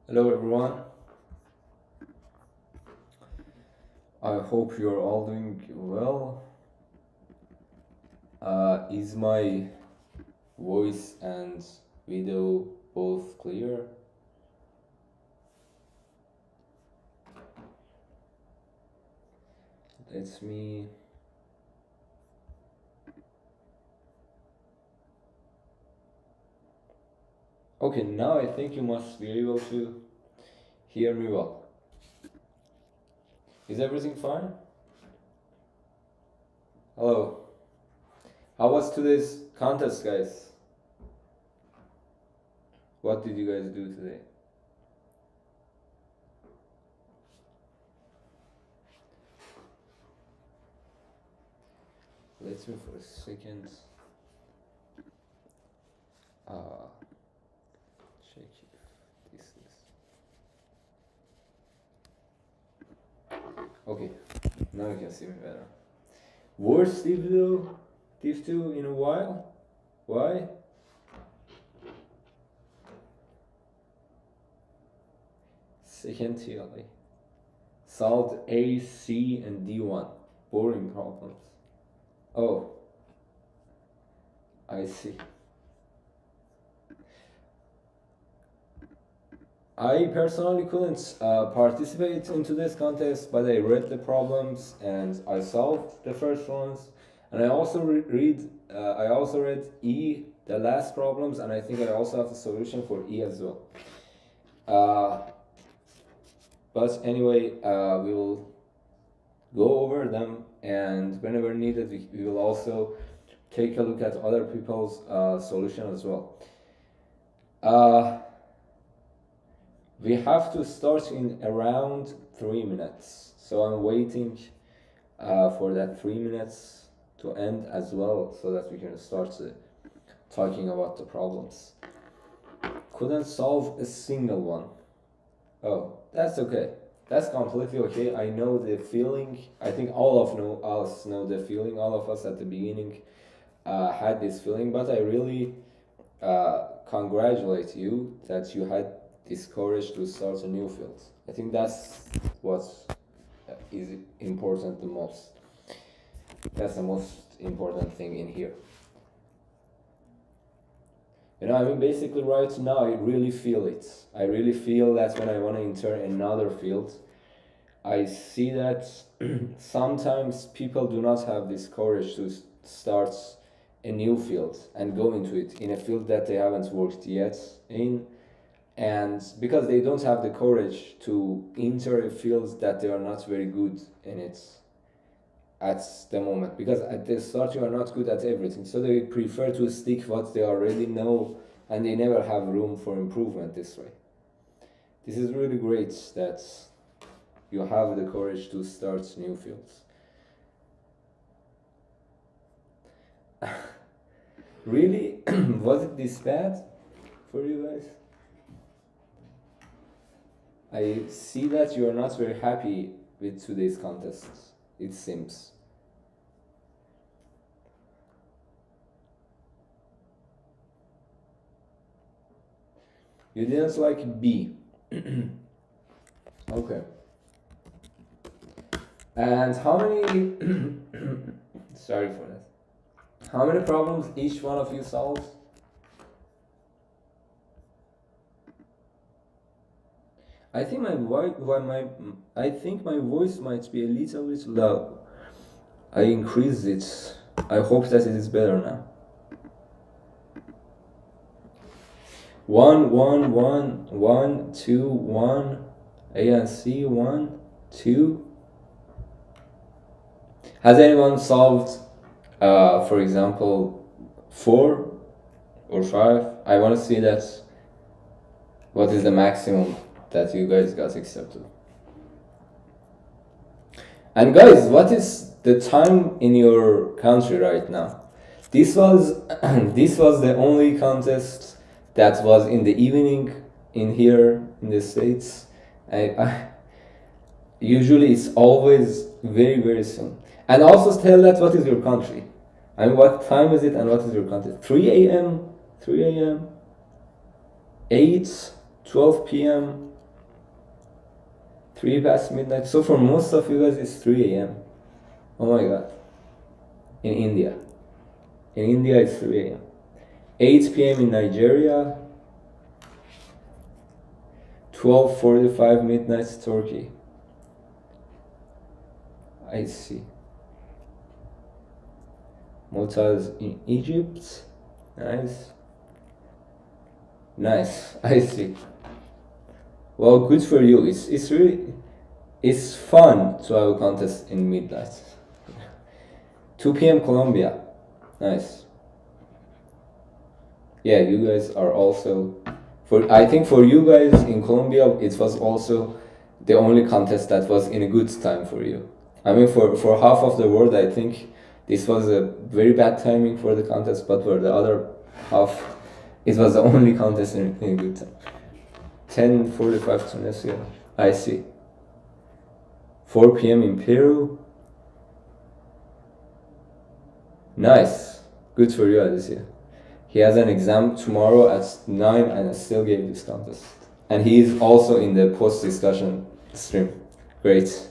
Hello everyone, I hope you're all doing well. Is my voice and video both clear? Let me... Okay, now I think you must be able to hear me well. Is everything fine? Hello. How was today's contest, guys? What did you guys do today? Let me for a second check if this is... Okay, now you can see me better. Worst div 2 in a while? Why? Second TLA. Solved A, C, and D1. Boring problems. Oh, I see. I personally couldn't participate into this contest, but I read the problems and I solved the first ones. And I also read E, the last problems, and I think I also have the solution for E as well. But anyway, we will go over them, and whenever needed, we will also take a look at other people's solution as well. We have to start in around 3 minutes, so I'm waiting for that 3 minutes to end as well, so that we can start talking about the problems. Couldn't solve a single one. Oh, that's okay. That's completely okay. I know the feeling. I think all of us know the feeling. All of us at the beginning had this feeling, but I really congratulate you that you had this courage to start a new field. I think that's what is important the most. That's the most important thing in here. I mean, basically right now I really feel it. I really feel that when I want to enter another field, I see that sometimes people do not have this courage to start a new field and go into it in a field that they haven't worked yet in, and because they don't have the courage to enter a field that they are not very good in it at the moment, because at the start you are not good at everything, so they prefer to stick what they already know, and they never have room for improvement this way. This is really great that you have the courage to start new fields. Really? Was it this bad for you guys? I see that you are not very happy with today's contest, it seems. You didn't like B. Okay. And how many... Sorry for that. How many problems each one of you solved? I think my voice might be a little bit low. I increased it. I hope that it is better now. 1, 1, 1, 1, 2, 1. A and C, 1, 2. Has anyone solved, for example, 4 or 5? I want to see that. What is the maximum that you guys got accepted? And guys, what is the time in your country right now? This was the only contest that was in the evening in here in the States. I usually it's always very, very soon. And also tell that what is your country. I mean, what time is it and what is your country? 3 a.m., 3 a.m., 8, 12 p.m. 3 past midnight. So for most of you guys, it's 3 a.m. Oh my god. In India. In India, it's 3 a.m. 8 p.m. in Nigeria. 12:45 midnight Turkey. I see. Motaz in Egypt. Nice. Nice. I see. Well, good for you. It's really it's fun to have a contest in midnight. 2 p.m. Colombia. Nice. Yeah, you guys are also I think for you guys in Colombia it was also the only contest that was in a good time for you. I mean for half of the world I think this was a very bad timing for the contest, but for the other half it was the only contest in a good time. 10:45 Tunisia. I see. 4 p.m. in Peru. Nice. Good for you, Alicia. He has an exam tomorrow at 9 and I still gave this contest. And he is also in the post-discussion stream. Great.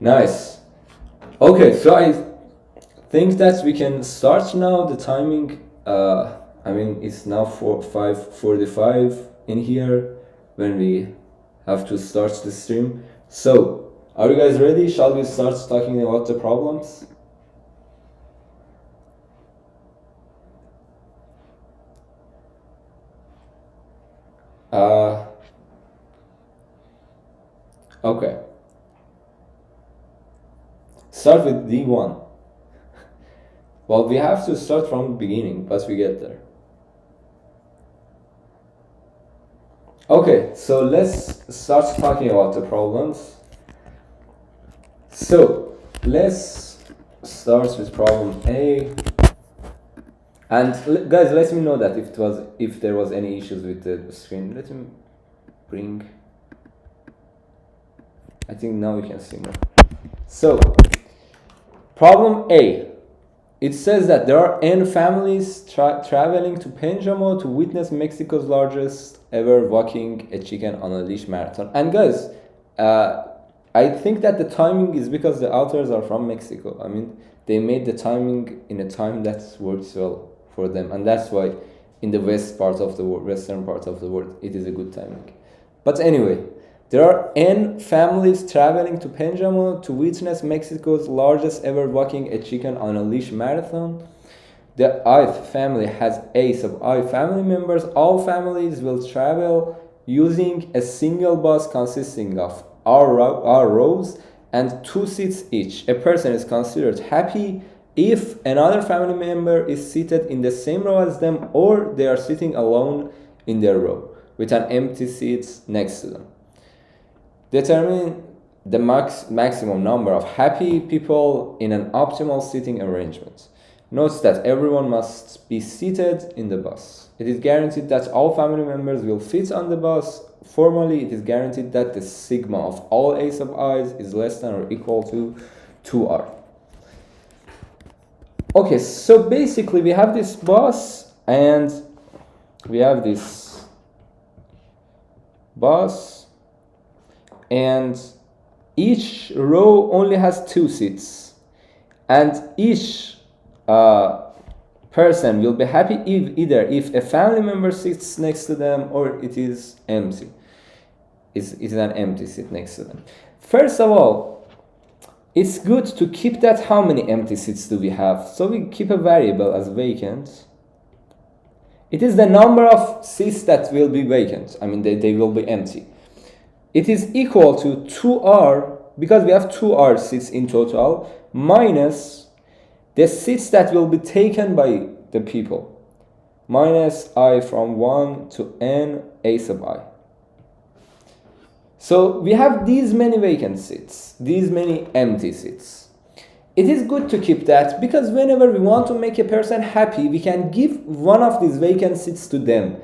Nice. Okay, so I think that we can start now. The timing, I mean, it's now 5:45 in here when we have to start the stream. So, are you guys ready? Shall we start talking about the problems? Okay. Start with D1. Well, we have to start from the beginning, but we get there. Okay, so let's start talking about the problems. So, let's start with problem A. And guys, let me know that if there was any issues with the screen. Let me bring. I think now you can see more. So, problem A. It says that there are N families traveling to Penjamo to witness Mexico's largest ever walking a chicken on a leash marathon. And guys, I think that the timing is because the authors are from Mexico. I mean, they made the timing in a time that works well for them, and that's why in the western part of the world, it is a good timing. But anyway, there are N families traveling to Penjamo to witness Mexico's largest ever walking a chicken on a leash marathon. The ith family has a sub I family members. All families will travel using a single bus consisting of R rows and 2 seats each. A person is considered happy if another family member is seated in the same row as them, or they are sitting alone in their row with an empty seat next to them. Determine the maximum number of happy people in an optimal seating arrangement. Note that everyone must be seated in the bus. It is guaranteed that all family members will fit on the bus. Formally, it is guaranteed that the sigma of all a sub i's is less than or equal to 2r. Okay, so basically we have this bus and we have this bus, and each row only has 2 seats, and each person will be happy if a family member sits next to them or it is empty. It's an empty seat next to them. First of all, it's good to keep that how many empty seats do we have. So we keep a variable as vacant. It is the number of seats that will be vacant. I mean, they will be empty. It is equal to 2r, because we have 2r seats in total, minus the seats that will be taken by the people, minus I from 1 to n a sub I. So we have these many vacant seats, these many empty seats. It is good to keep that, because whenever we want to make a person happy, we can give one of these vacant seats to them.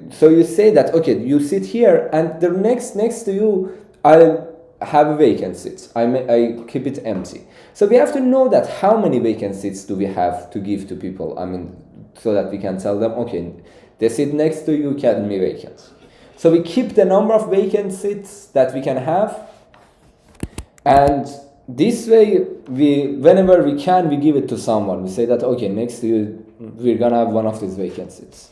So you say that, okay, you sit here, and the next to you, I'll have a vacant seat. I keep it empty. So we have to know that how many vacant seats do we have to give to people. I mean, so that we can tell them, okay, the seat next to you can be vacant. So we keep the number of vacant seats that we can have, and this way, whenever we can, we give it to someone. We say that, okay, next to you, we're gonna have one of these vacant seats.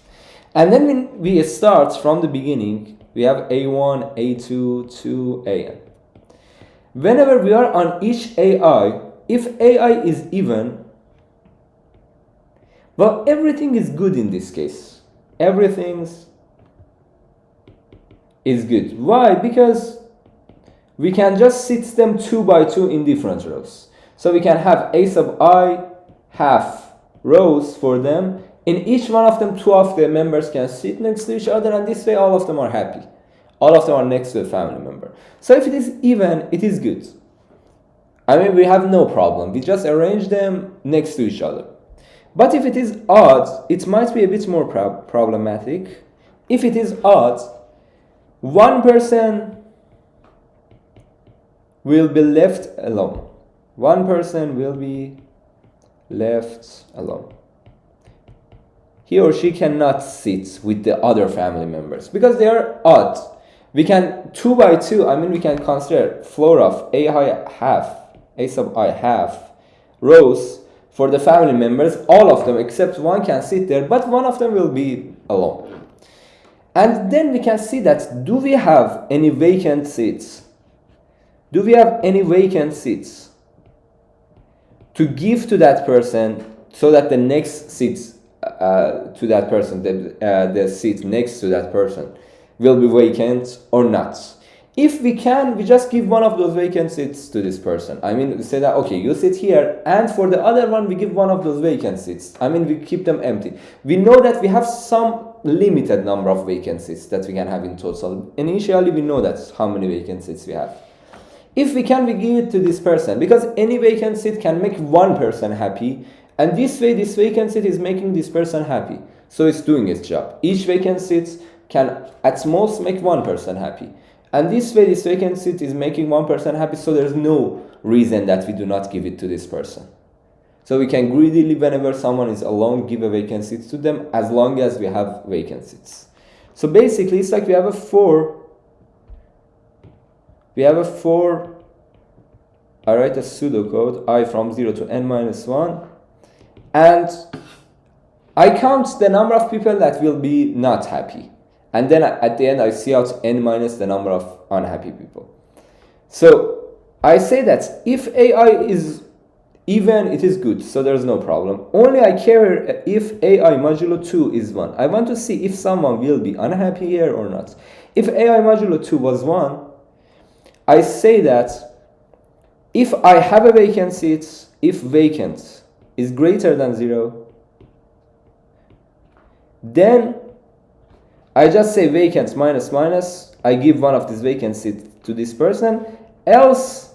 And then when we start from the beginning, we have A1, A2, 2, AN. Whenever we are on each AI, if AI is even, well, everything is good in this case. Everything is good. Why? Because we can just sit them 2 by 2 in different rows. So we can have A sub I half rows for them. In each one of them, 2 of the members can sit next to each other, and this way all of them are happy. All of them are next to a family member. So if it is even, it is good. I mean, we have no problem. We just arrange them next to each other. But if it is odd, it might be a bit more problematic. If it is odd, one person will be left alone. One person will be left alone. He or she cannot sit with the other family members because they are odd. We can 2 by 2, I mean, we can consider floor of A sub I half rows for the family members. All of them except one can sit there, but one of them will be alone. And then we can see that, do we have any vacant seats? Do we have any vacant seats to give to that person so that the next seats to that person, the seat next to that person will be vacant or not? If we can, we just give one of those vacant seats to this person. I mean, we say that, okay, you sit here, and for the other one, we give one of those vacant seats. I mean, we keep them empty. We know that we have some limited number of vacant seats that we can have in total. Initially, we know that's how many vacant seats we have. If we can, we give it to this person, because any vacant seat can make one person happy, and this way, this vacant seat is making this person happy. So it's doing its job. Each vacant seat can at most make one person happy. And this way, this vacant seat is making one person happy, so there's no reason that we do not give it to this person. So we can greedily, whenever someone is alone, give a vacant seat to them, as long as we have vacant seats. So basically, it's like we have a 4. I write a pseudocode, I from 0 to n minus 1, and I count the number of people that will be not happy. And then at the end, I see out n minus the number of unhappy people. So I say that if AI is even, it is good, so there's no problem. Only I care if AI modulo 2 is 1. I want to see if someone will be unhappy here or not. If AI modulo 2 was 1, I say that if I have a vacant seat, if vacant is greater than 0, then I just say vacant minus minus, I give one of these vacant seats to this person, else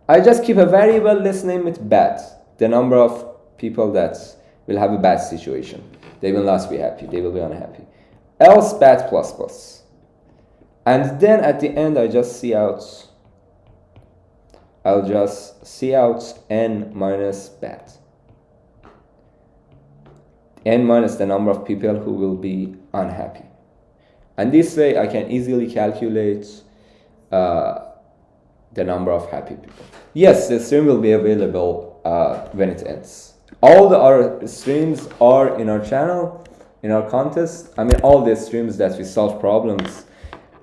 I just keep a variable, let's name it bad, the number of people that will have a bad situation. They will not be happy, they will be unhappy. Else bad plus plus. And then at the end, I'll just see out n minus bad. N minus the number of people who will be unhappy. And this way, I can easily calculate the number of happy people. Yes, the stream will be available when it ends. All our streams are in our channel, in our contest. I mean, all the streams that we solve problems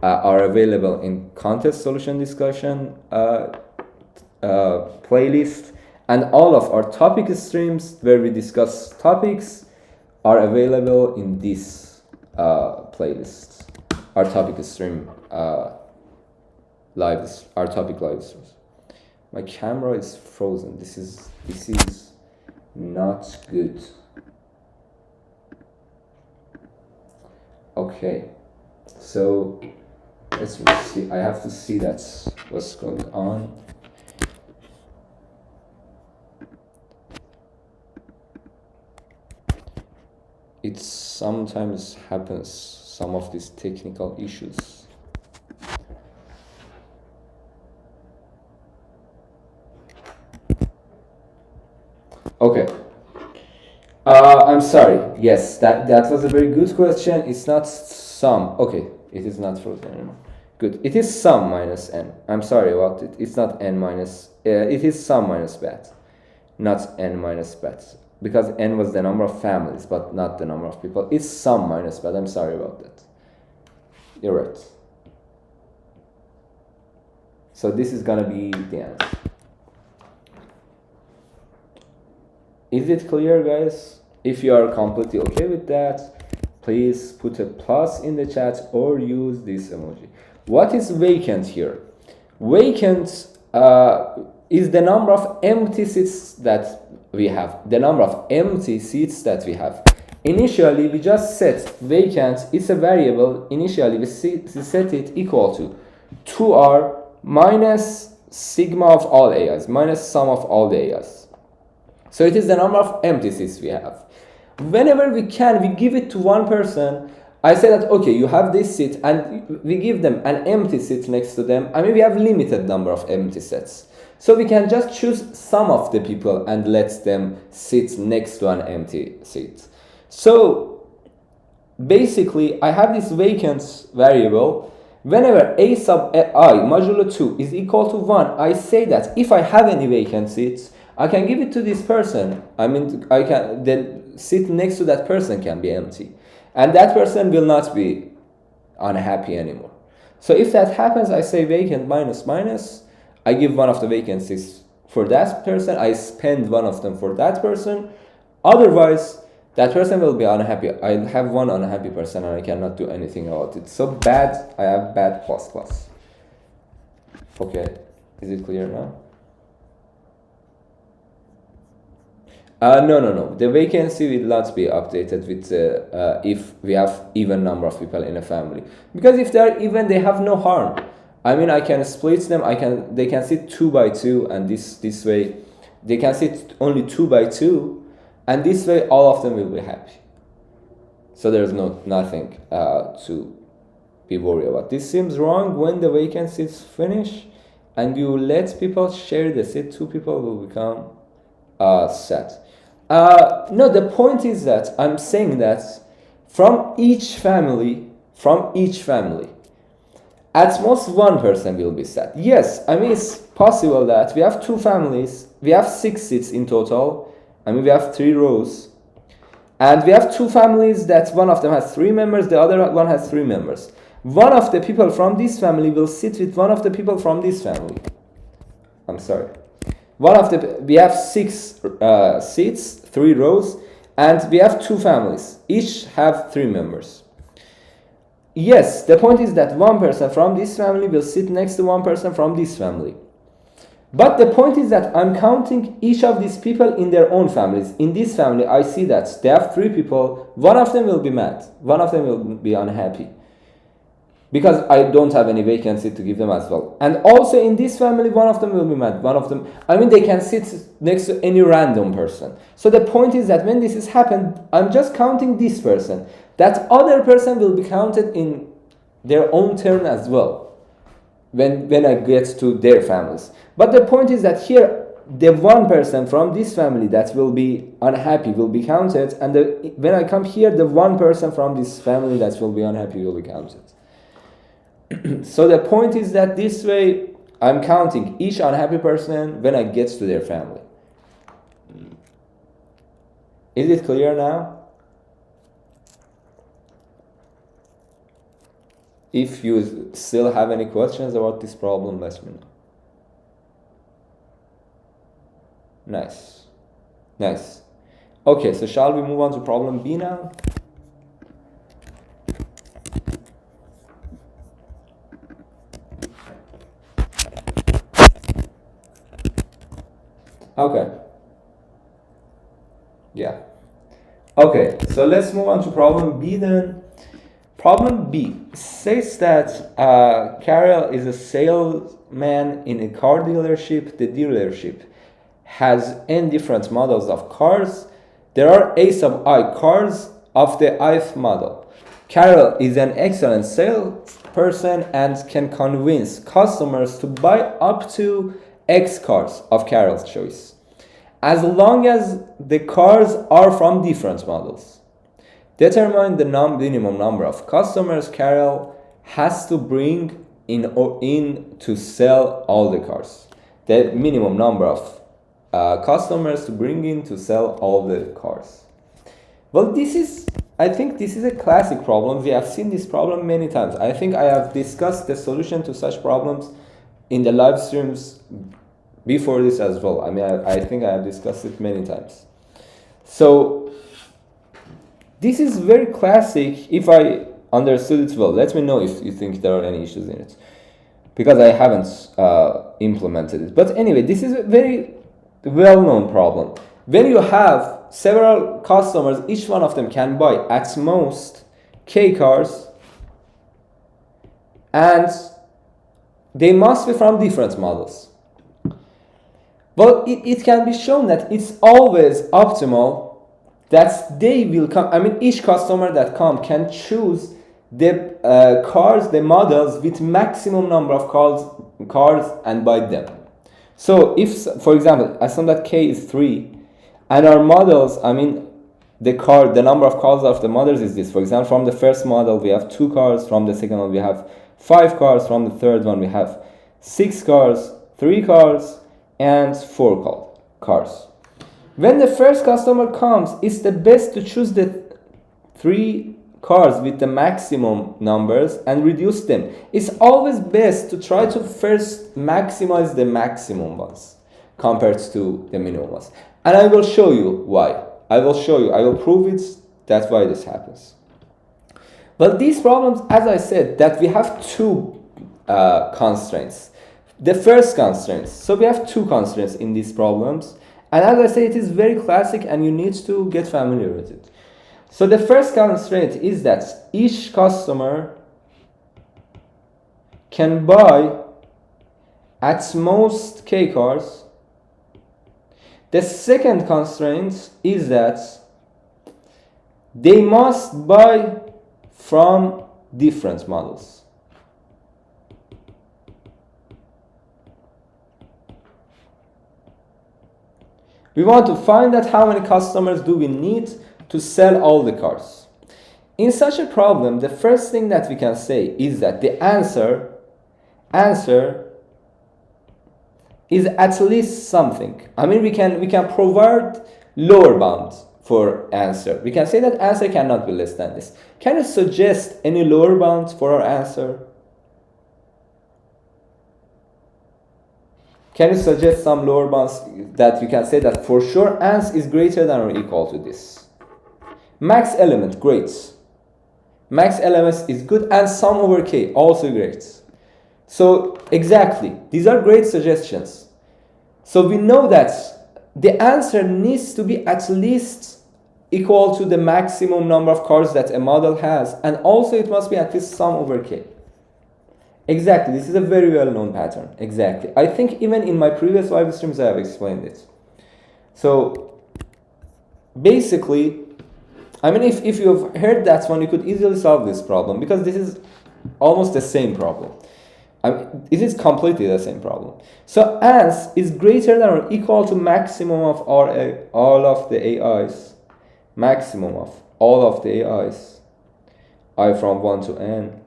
are available in contest solution discussion playlist, and all of our topic streams where we discuss topics are available in this playlist. Our topic stream our topic live streams. My camera is frozen. This is not good. Okay, so let's see. I have to see that's what's going on. It sometimes happens, some of these technical issues. Okay. I'm sorry. Yes, that was a very good question. It's not some. Okay. It is not frozen anymore. Good. It is sum minus n. I'm sorry about it. It's not n minus. It is sum minus bat, not n minus bat, because n was the number of families, but not the number of people. It's sum minus bat. I'm sorry about that. You're right. So this is gonna be the answer. Is it clear, guys? If you are completely okay with that, please put a plus in the chat or use this emoji. What is vacant here? Vacant is the number of empty seats that we have. The number of empty seats that we have. Initially, we just set vacant. It's a variable. Initially, we set it equal to 2r minus sigma of all ai's, minus sum of all the ai's. So it is the number of empty seats we have. Whenever we can, we give it to one person. I say that, okay, you have this seat, and we give them an empty seat next to them. I mean, we have limited number of empty seats. So we can just choose some of the people and let them sit next to an empty seat. So basically, I have this vacant variable. Whenever a sub I modulo 2 is equal to 1, I say that if I have any vacant seats, I can give it to this person. I mean, I can then sit next to that person can be empty. And that person will not be unhappy anymore. So if that happens, I say vacant minus minus. I give one of the vacancies for that person. I spend one of them for that person. Otherwise, that person will be unhappy. I have one unhappy person and I cannot do anything about it. So bad, I have bad plus plus. Okay, is it clear now? No. The vacancy will not be updated with if we have even number of people in a family. Because if they are even, they have no harm. I mean, I can split them. They can sit 2 by 2, and this way, they can sit only 2 by 2, and this way all of them will be happy. So there's nothing to be worried about. This seems wrong when the vacancies finish, and you let people share the seat. 2 people will become sad. No, the point is that I'm saying that from each family, at most one person will be sad. Yes, I mean, it's possible that we have 2 families, we have 6 seats in total. I mean, we have 3 rows. And we have 2 families that one of them has 3 members, the other one has 3 members. One of the people from this family will sit with one of the people from this family. I'm sorry. We have 6 seats, 3 rows, and we have 2 families. Each have 3 members. Yes, the point is that one person from this family will sit next to one person from this family. But the point is that I'm counting each of these people in their own families. In this family, I see that they have 3 people. One of them will be mad. One of them will be unhappy. Because I don't have any vacancy to give them as well. And also in this family, one of them will be mad. One of them, I mean, they can sit next to any random person. So the point is that when this has happened, I'm just counting this person. That other person will be counted in their own turn as well. When I get to their families. But the point is that here, the one person from this family that will be unhappy will be counted. And when I come here, the one person from this family that will be unhappy will be counted. So the point is that this way I'm counting each unhappy person when I get to their family. Is it clear now? If you still have any questions about this problem, let me know. Nice. Okay, so shall we move on to problem B now? Okay. Yeah. Okay, so let's move on to problem B then. Problem B says that Carol is a salesman in a car dealership. The dealership has n different models of cars. There are a sub I cars of the ith model. Carol is an excellent salesperson and can convince customers to buy up to X cars of Carol's choice, as long as the cars are from different models. Determine the minimum number of customers Carol has to bring in to sell all the cars. The minimum number of customers to bring in to sell all the cars. Well, I think this is a classic problem. We have seen this problem many times. I think I have discussed the solution to such problems in the live streams before this as well. I mean, I think I have discussed it many times. So this is very classic. If I understood it well, let me know if you think there are any issues in it, because I haven't implemented it. But anyway, this is a very well-known problem. When you have several customers, each one of them can buy at most K cars, and they must be from different models. Well, it can be shown that it's always optimal that they will come. I mean, each customer that come can choose the cars, the models with maximum number of cars and buy them. So if, for example, assume that K is 3, and our models, I mean, the number of cars of the models is this. For example, from the first model, we have 2 cars. From the second one, we have 5 cars. From the third one, we have 6 cars, 3 cars, and 4 cars. When the first customer comes, it's the best to choose the 3 cars with the maximum numbers and reduce them. It's always best to try to first maximize the maximum ones compared to the minimum ones. And I will show you why. I will prove it. That's why this happens. But these problems, as I said, that we have 2 constraints. The first constraint, so we have 2 constraints in these problems. And as I say, it is very classic and you need to get familiar with it. So the first constraint is that each customer can buy at most K cars. The second constraint is that they must buy from different models. We want to find out how many customers do we need to sell all the cars. In such a problem, the first thing that we can say is that the answer is at least something. I mean, we can provide lower bound for answer. We can say that answer cannot be less than this. Can you suggest any lower bound for our answer? Can you suggest some lower bounds that we can say that for sure ans is greater than or equal to this? Max element, great. Max element is good, and sum over k, also great. So exactly, these are great suggestions. So we know that the answer needs to be at least equal to the maximum number of cars that a model has, and also it must be at least sum over k. Exactly, this is a very well-known pattern. Exactly. I think even in my previous live streams I have explained it. So basically, I mean, if you've heard that one, you could easily solve this problem, because this is almost the same problem. I mean, it is completely the same problem. So ans is greater than or equal to maximum of all of the AIs. Maximum of all of the AIs. I from 1 to n.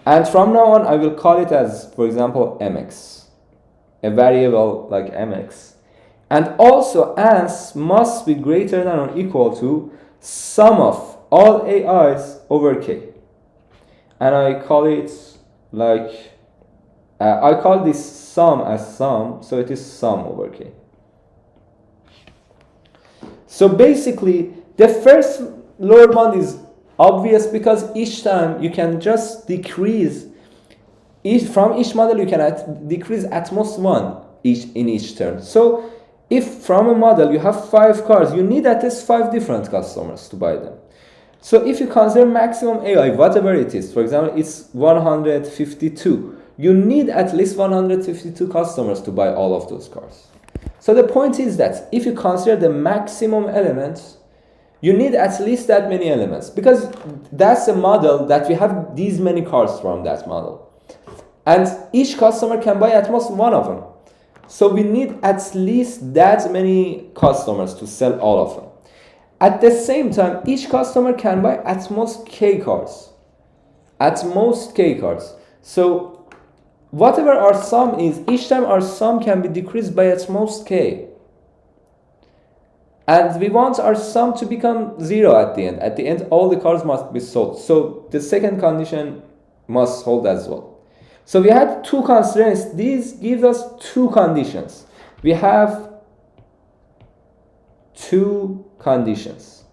And from now on, I will call it as, for example, mx. A variable like mx. And also, ans must be greater than or equal to sum of all AIs over k. And I call it like, I call this sum as sum, so it is sum over k. So basically, the first lower bound is obvious, because each time you can just decrease, from each model you can decrease at most 1 in each term. So if from a model you have 5 cars, you need at least 5 different customers to buy them. So if you consider maximum AI, whatever it is, for example, it's 152, you need at least 152 customers to buy all of those cars. So the point is that if you consider the maximum elements, you need at least that many elements, because that's a model that we have these many cars from that model. And each customer can buy at most 1 of them. So we need at least that many customers to sell all of them. At the same time, each customer can buy at most k cars. at most k cars. So whatever our sum is, each time our sum can be decreased by at most k. And we want our sum to become 0 at the end. At the end, all the cars must be sold. So the second condition must hold as well. So we had two constraints. These give us two conditions. We have two conditions.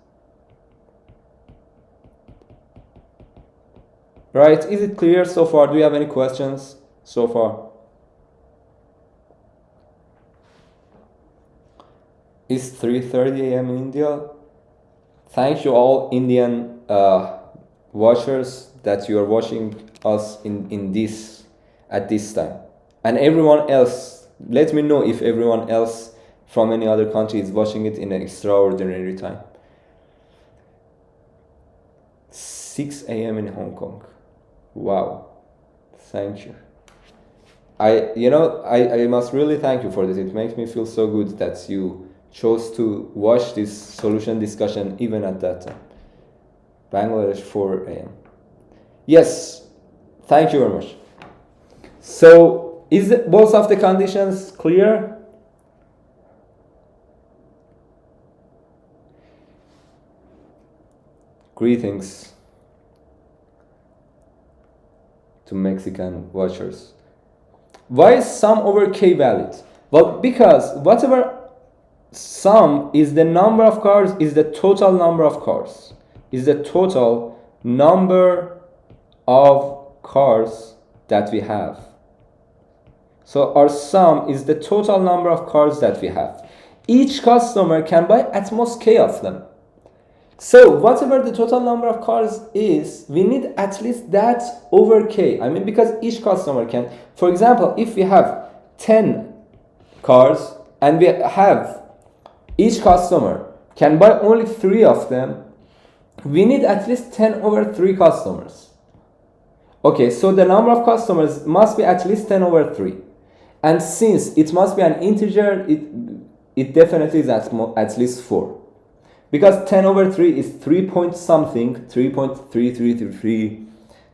Right? Is it clear so far? Do you have any questions so far? It's 3:30 a.m. in India. Thank you all Indian watchers that you are watching us in this at this time. And everyone else, let me know if everyone else from any other country is watching it in an extraordinary time. 6 a.m. in Hong Kong. Wow. Thank you. I must really thank you for this. It makes me feel so good that you chose to watch this solution discussion even at that time. Bangladesh 4 a.m. Yes, thank you very much. So, is both of the conditions clear? Greetings to Mexican watchers. Why is sum over k valid? Well, because whatever sum is the number of cars, is the total number of cars, is the total number of cars that we have. So our sum is the total number of cars that we have. Each customer can buy at most k of them. So whatever the total number of cars is, we need at least that over k. I mean, because each customer can, for example, if we have 10 cars and we have each customer can buy only 3 of them, we need at least 10 over 3 customers. Okay, so the number of customers must be at least 10 over 3. And since it must be an integer, it definitely is at least 4. Because 10 over 3 is 3 point something, 3.3333.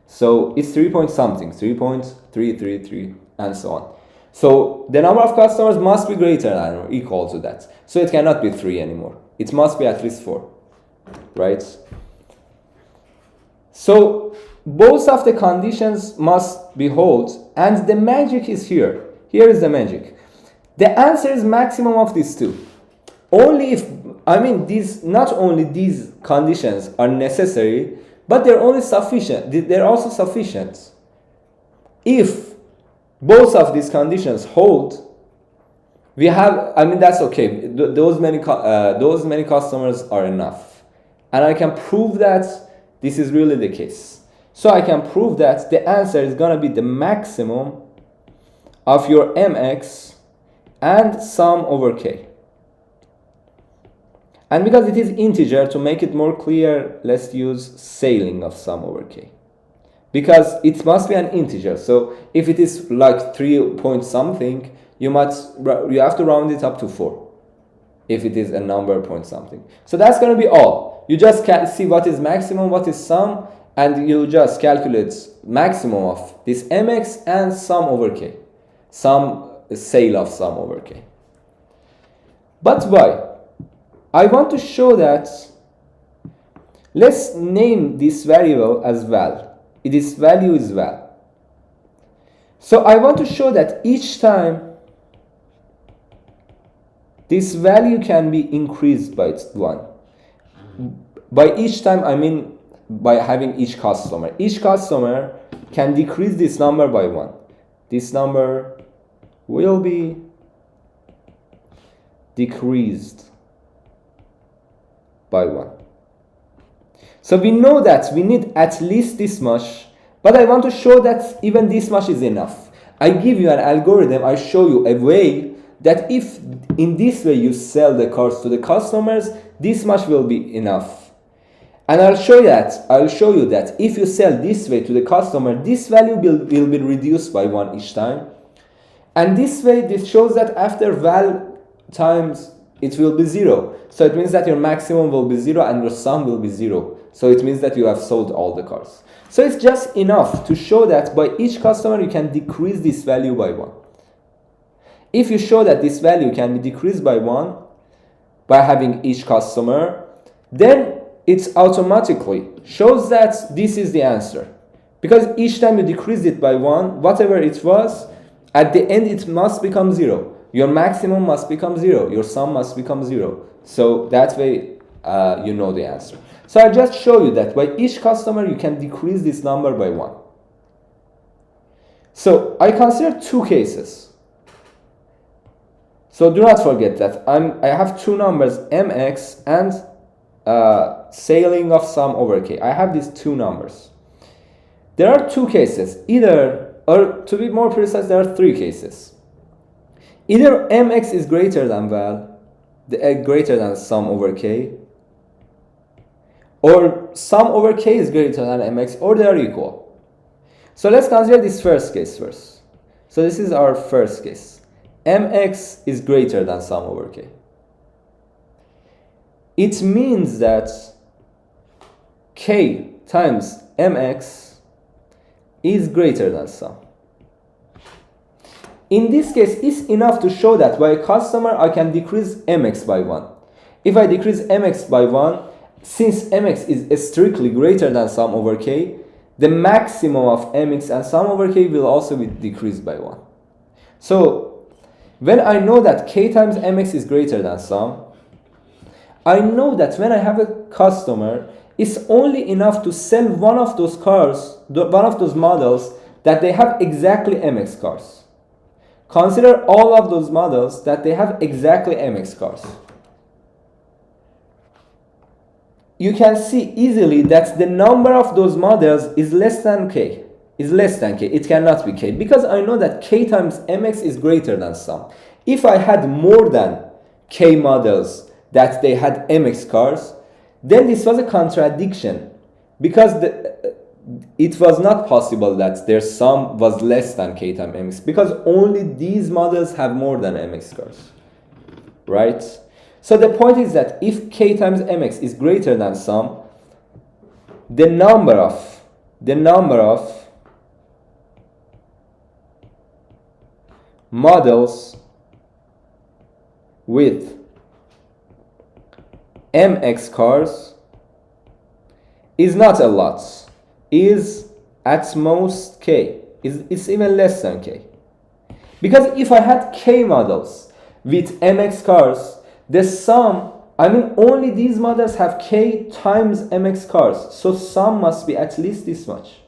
So it's 3 point something, 3.333, and so on. So the number of customers must be greater than or equal to that. So it cannot be 3 anymore. It must be at least 4, right? So both of the conditions must be hold, and the magic is here. Here is the magic. The answer is maximum of these two. Only if, I mean, not only these conditions are necessary, but they're only sufficient. They're also sufficient. If both of these conditions hold, we have, I mean, that's okay. Those many customers are enough. And I can prove that this is really the case. So I can prove that the answer is going to be the maximum of your mx and sum over k. And because it is integer, to make it more clear, let's use sailing of sum over k. Because it must be an integer. So if it is like 3 point something, you have to round it up to 4. If it is a number point something. So that's going to be all. You just can see what is maximum, what is sum, and you just calculate maximum of this mx and sum over k. Sale of sum over k. But why? I want to show that, let's name this variable as val. This value is val. So I want to show that each time this value can be increased by 1. By each time, I mean by having each customer. Each customer can decrease this number by 1. This number will be decreased by 1. So we know that we need at least this much, but I want to show that even this much is enough. I give you an algorithm, I show you a way that if in this way you sell the cars to the customers, this much will be enough. And I'll show you that if you sell this way to the customer, this value will be reduced by 1 each time. And this way, this shows that after val times, it will be 0. So it means that your maximum will be 0 and your sum will be 0. So it means that you have sold all the cars. So it's just enough to show that by each customer you can decrease this value by 1. If you show that this value can be decreased by 1 by having each customer, then it automatically shows that this is the answer. Because each time you decrease it by 1, whatever it was, at the end it must become 0. Your maximum must become 0. Your sum must become 0. So that way you know the answer. So I just show you that by each customer you can decrease this number by 1. So I consider 2 cases. So do not forget that I have 2 numbers, mx and scaling of sum over k. I have these 2 numbers. There are 2 cases, or to be more precise, there are 3 cases. Either mx is greater than greater than sum over k, or sum over k is greater than mx, or they are equal. So let's consider this first case first. So this is our first case. mx is greater than sum over k. It means that k times mx is greater than sum. In this case, it's enough to show that by a customer I can decrease mx by 1. If I decrease mx by 1, since mx is strictly greater than sum over k, the maximum of mx and sum over k will also be decreased by 1. So when I know that k times mx is greater than sum, I know that when I have a customer, it's only enough to sell one of those cars, one of those models that they have exactly mx cars. Consider all of those models that they have exactly mx cars. You can see easily that the number of those models is less than k. It cannot be k, because I know that k times mx is greater than sum. If I had more than k models that they had mx cars, then this was a contradiction, because it was not possible that their sum was less than k times mx, because only these models have more than mx cars, right? So the point is that if k times mx is greater than sum, the number of models with mx cars is not a lot, is at most k, it's even less than k. Because if I had k models with mx cars, the sum, only these models have k times mx cars, so sum must be at least this much.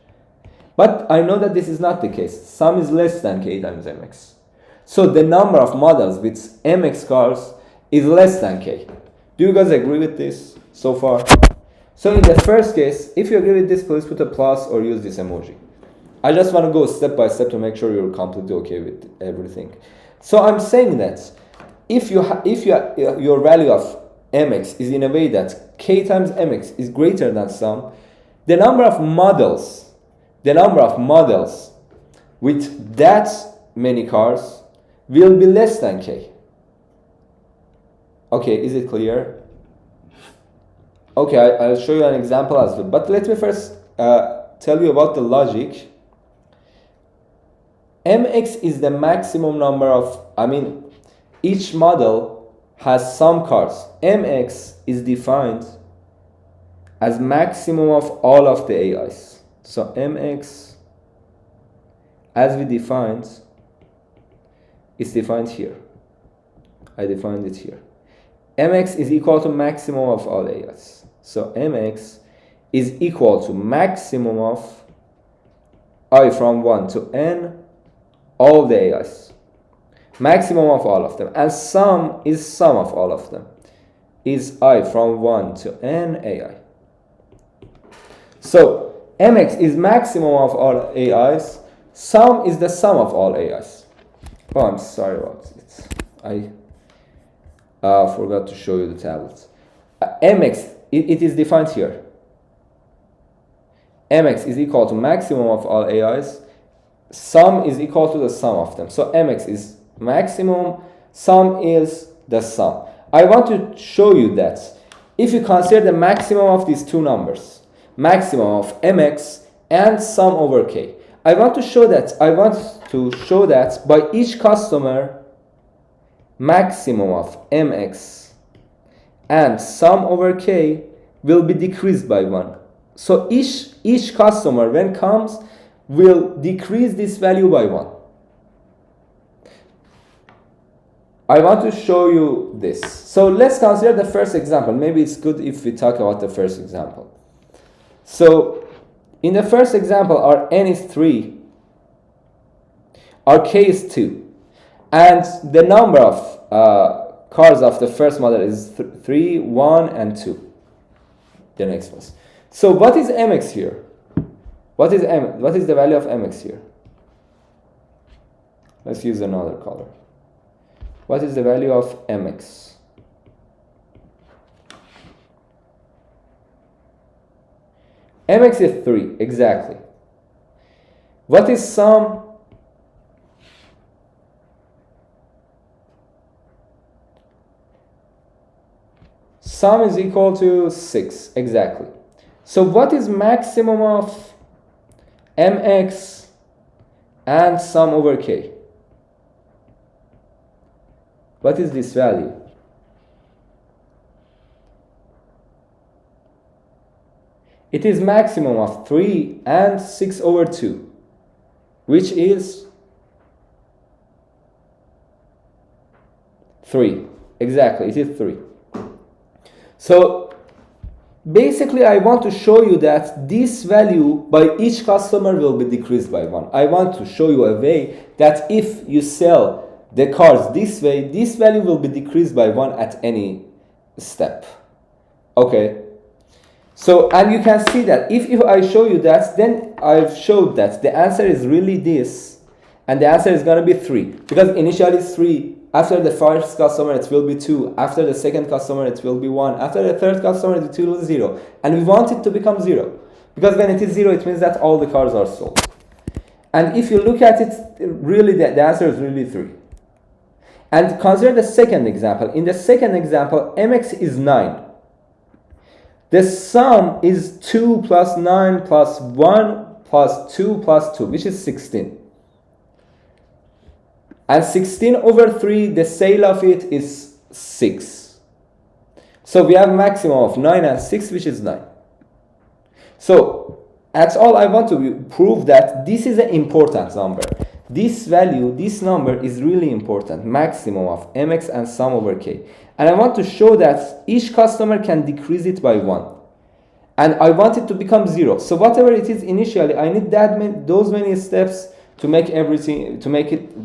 But I know that this is not the case. Sum is less than k times mx. So the number of models with mx cars is less than k. Do you guys agree with this so far? So in the first case, if you agree with this, please put a plus or use this emoji. I just want to go step by step to make sure you're completely okay with everything. So I'm saying that if your value of mx is in a way that k times mx is greater than sum, the number of models with that many cars will be less than k. Okay, is it clear? Okay, I'll show you an example as well. But let me first tell you about the logic. mx is the maximum number of, each model has some cars. mx is defined as maximum of all of the AIs. So mx, as we defined, is defined here. I defined it here. mx is equal to maximum of all AIs. So mx is equal to maximum of I from 1 to n, all the AIs. Maximum of all of them. And sum is sum of all of them. Is I from 1 to n AI. So mx is maximum of all AIs. Sum is the sum of all AIs. Oh, I'm sorry about it. I forgot to show you the tablets. mx, it is defined here. mx is equal to maximum of all AIs. Sum is equal to the sum of them. So mx is maximum, sum is the sum. I want to show you that if you consider the maximum of these two numbers, maximum of mx and sum over k. I want to show that by each customer, maximum of mx and sum over k will be decreased by 1. So each customer when comes will decrease this value by 1. I want to show you this. So let's consider the first example. Maybe it's good if we talk about the first example. So in the first example, our n is 3, our k is 2, and the number of cars of the first model is 3, 1, and 2. The next one. So what is mx here? What is the value of mx here? Let's use another color. What is the value of mx? Mx is 3, exactly. What is sum? Sum is equal to 6, exactly. So what is maximum of mx and sum over k? What is this value? It is maximum of 3 and 6 over 2, which is 3. Exactly, it is 3. So basically I want to show you that this value by each customer will be decreased by 1. I want to show you a way that if you sell the cars this way, this value will be decreased by 1 at any step. Okay. So, and you can see that if I show you that, then I've showed that the answer is really this, and the answer is going to be 3. Because initially it's 3, after the first customer it will be 2, after the second customer it will be 1, after the third customer it will be 0. And we want it to become 0. Because when it is 0, it means that all the cars are sold. And if you look at it, really the answer is really 3. And consider the second example. In the second example, mx is 9. The sum is 2 plus 9 plus 1 plus 2 plus 2, which is 16. And 16 over 3, the sale of it is 6. So we have maximum of 9 and 6, which is 9. So that's all I want to prove, that this is an important number. This value, this number is really important, maximum of mx and sum over k. And I want to show that each customer can decrease it by 1. And I want it to become 0. So whatever it is initially, I need those many steps to make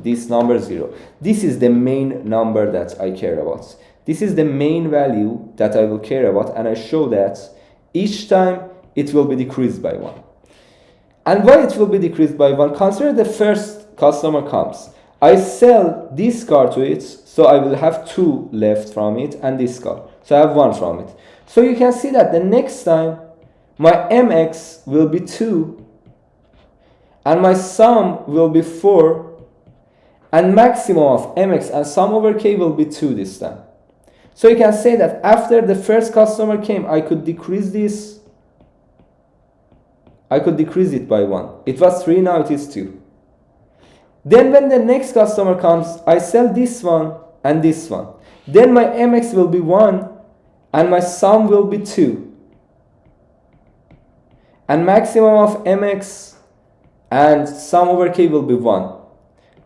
this number 0. This is the main number that I care about. This is the main value that I will care about, and I show that each time it will be decreased by 1. And why it will be decreased by 1? Consider the first customer comes. I sell this car to it, so I will have 2 left from it, and this car. So I have 1 from it. So you can see that the next time my mx will be 2 and my sum will be 4, and maximum of mx and sum over k will be 2 this time. So you can say that after the first customer came, I could decrease this. I could decrease it by 1. It was 3, now it is 2. Then when the next customer comes, I sell this one and this one. Then my mx will be 1 and my sum will be 2. And maximum of mx and sum over k will be 1.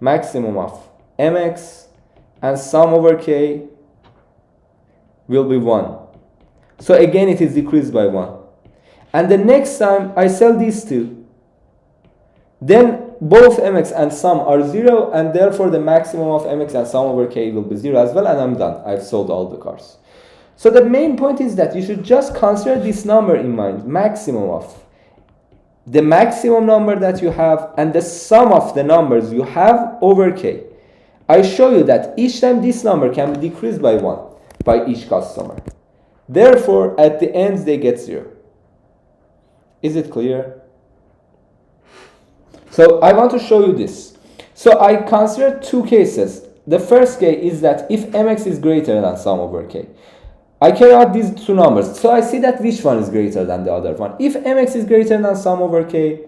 Maximum of mx and sum over k will be 1. So again it is decreased by 1. And the next time I sell these 2, then both mx and sum are 0, and therefore the maximum of mx and sum over k will be 0 as well, and I'm done. I've sold all the cars. So the main point is that you should just consider this number in mind, maximum of the maximum number that you have and the sum of the numbers you have over k. I show you that each time this number can be decreased by 1 by each customer. Therefore, at the end they get 0. Is it clear? So I want to show you this. So I consider 2 cases. The first case is that if mx is greater than sum over k. I carry out these two numbers. So I see that which one is greater than the other one. If mx is greater than sum over k,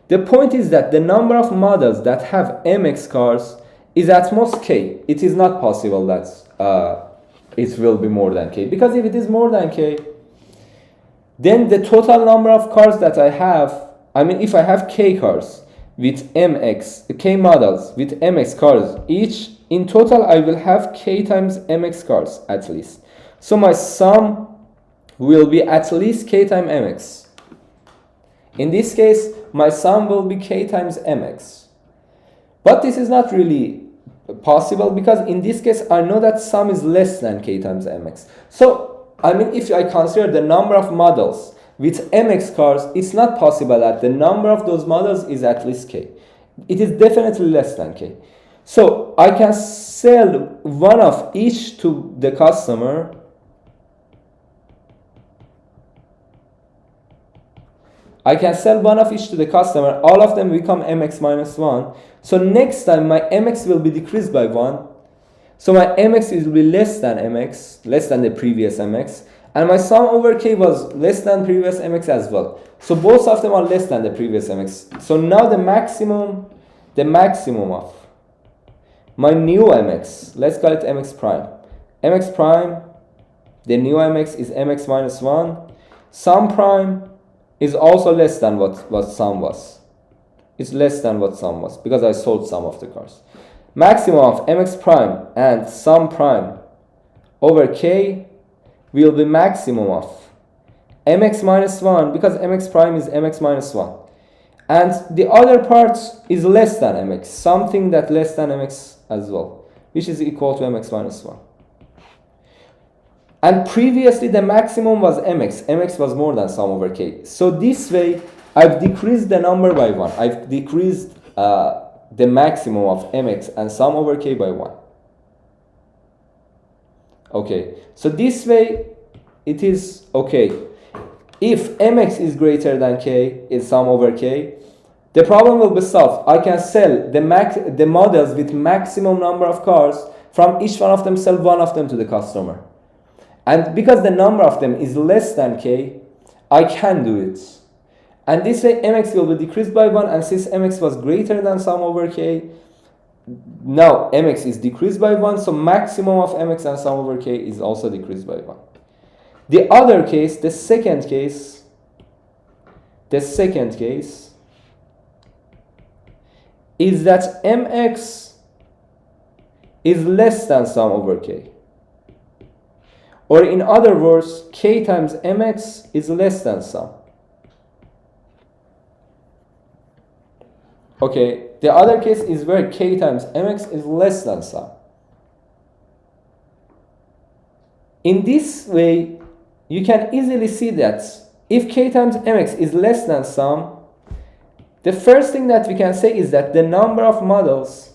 the point is that the number of models that have mx cars is at most k. It is not possible that it will be more than k. Because if it is more than k, then the total number of cars that I have, I mean, if I have k cars with mx, k models with mx cars each, in total I will have k times mx cars at least. So my sum will be at least k times mx. In this case, my sum will be k times mx. But this is not really possible because in this case, I know that sum is less than k times mx. So, I mean, if I consider the number of models with mx cars, it's not possible that the number of those models is at least k. It is definitely less than k. So, I can sell one of each to the customer. I can sell one of each to the customer. All of them become mx minus 1. So next time my mx will be decreased by 1. So my mx will be less than mx, less than the previous mx. And my sum over k was less than previous mx as well. So both of them are less than the previous mx. So now the maximum of my new mx, let's call it mx prime. Mx prime, the new mx is mx minus 1. Sum prime is also less than what sum was. It's less than what sum was because I sold some of the cars. Maximum of mx prime and sum prime over k will be maximum of mx minus 1 because mx prime is mx minus 1. And the other part is less than mx, something that less than mx as well, which is equal to mx minus 1. And previously the maximum was mx. Mx was more than sum over k. So this way, I've decreased the number by 1. I've decreased the maximum of mx and sum over k by 1. Okay, so this way, it is okay. If mx is greater than k, is sum over k, the problem will be solved. I can sell the models with maximum number of cars. From each one of them, sell one of them to the customer. And because the number of them is less than k, I can do it. And this way mx will be decreased by 1, and since mx was greater than sum over k, now mx is decreased by 1, so maximum of mx and sum over k is also decreased by 1. The other case, the second case is that mx is less than sum over k. Or in other words, k times mx is less than sum. Okay, the other case is where k times mx is less than sum. In this way, you can easily see that if k times mx is less than sum, the first thing that we can say is that the number of models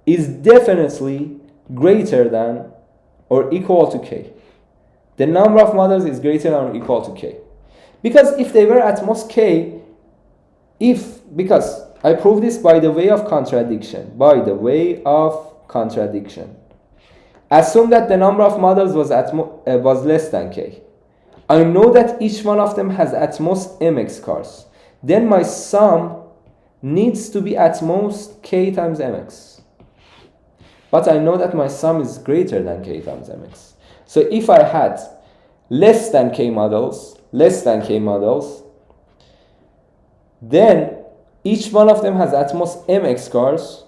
is definitely greater than or equal to k. The number of models is greater than or equal to k. Because if they were at most k, because I prove this by the way of contradiction. Assume that the number of models was less than k. I know that each one of them has at most mx cars. Then my sum needs to be at most k times mx. But I know that my sum is greater than k times mx. So if I had less than k models, then each one of them has at most mx cars,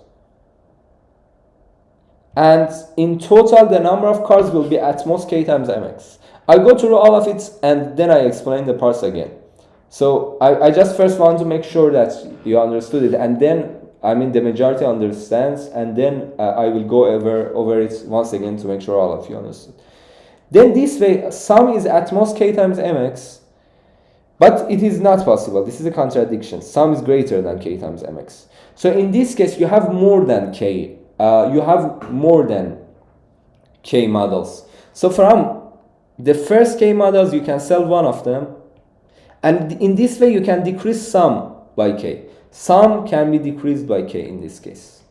and in total the number of cars will be at most k times mx. I go through all of it and then I explain the parts again. So I just first want to make sure that you understood it, and then the majority understands, and then I will go over it once again to make sure all of you understood. Then this way, sum is at most k times mx, but it is not possible. This is a contradiction. Sum is greater than k times mx. So in this case, you have more than k. You have more than k models. So from the first k models, you can sell one of them. And in this way, you can decrease sum by k. Sum can be decreased by k in this case.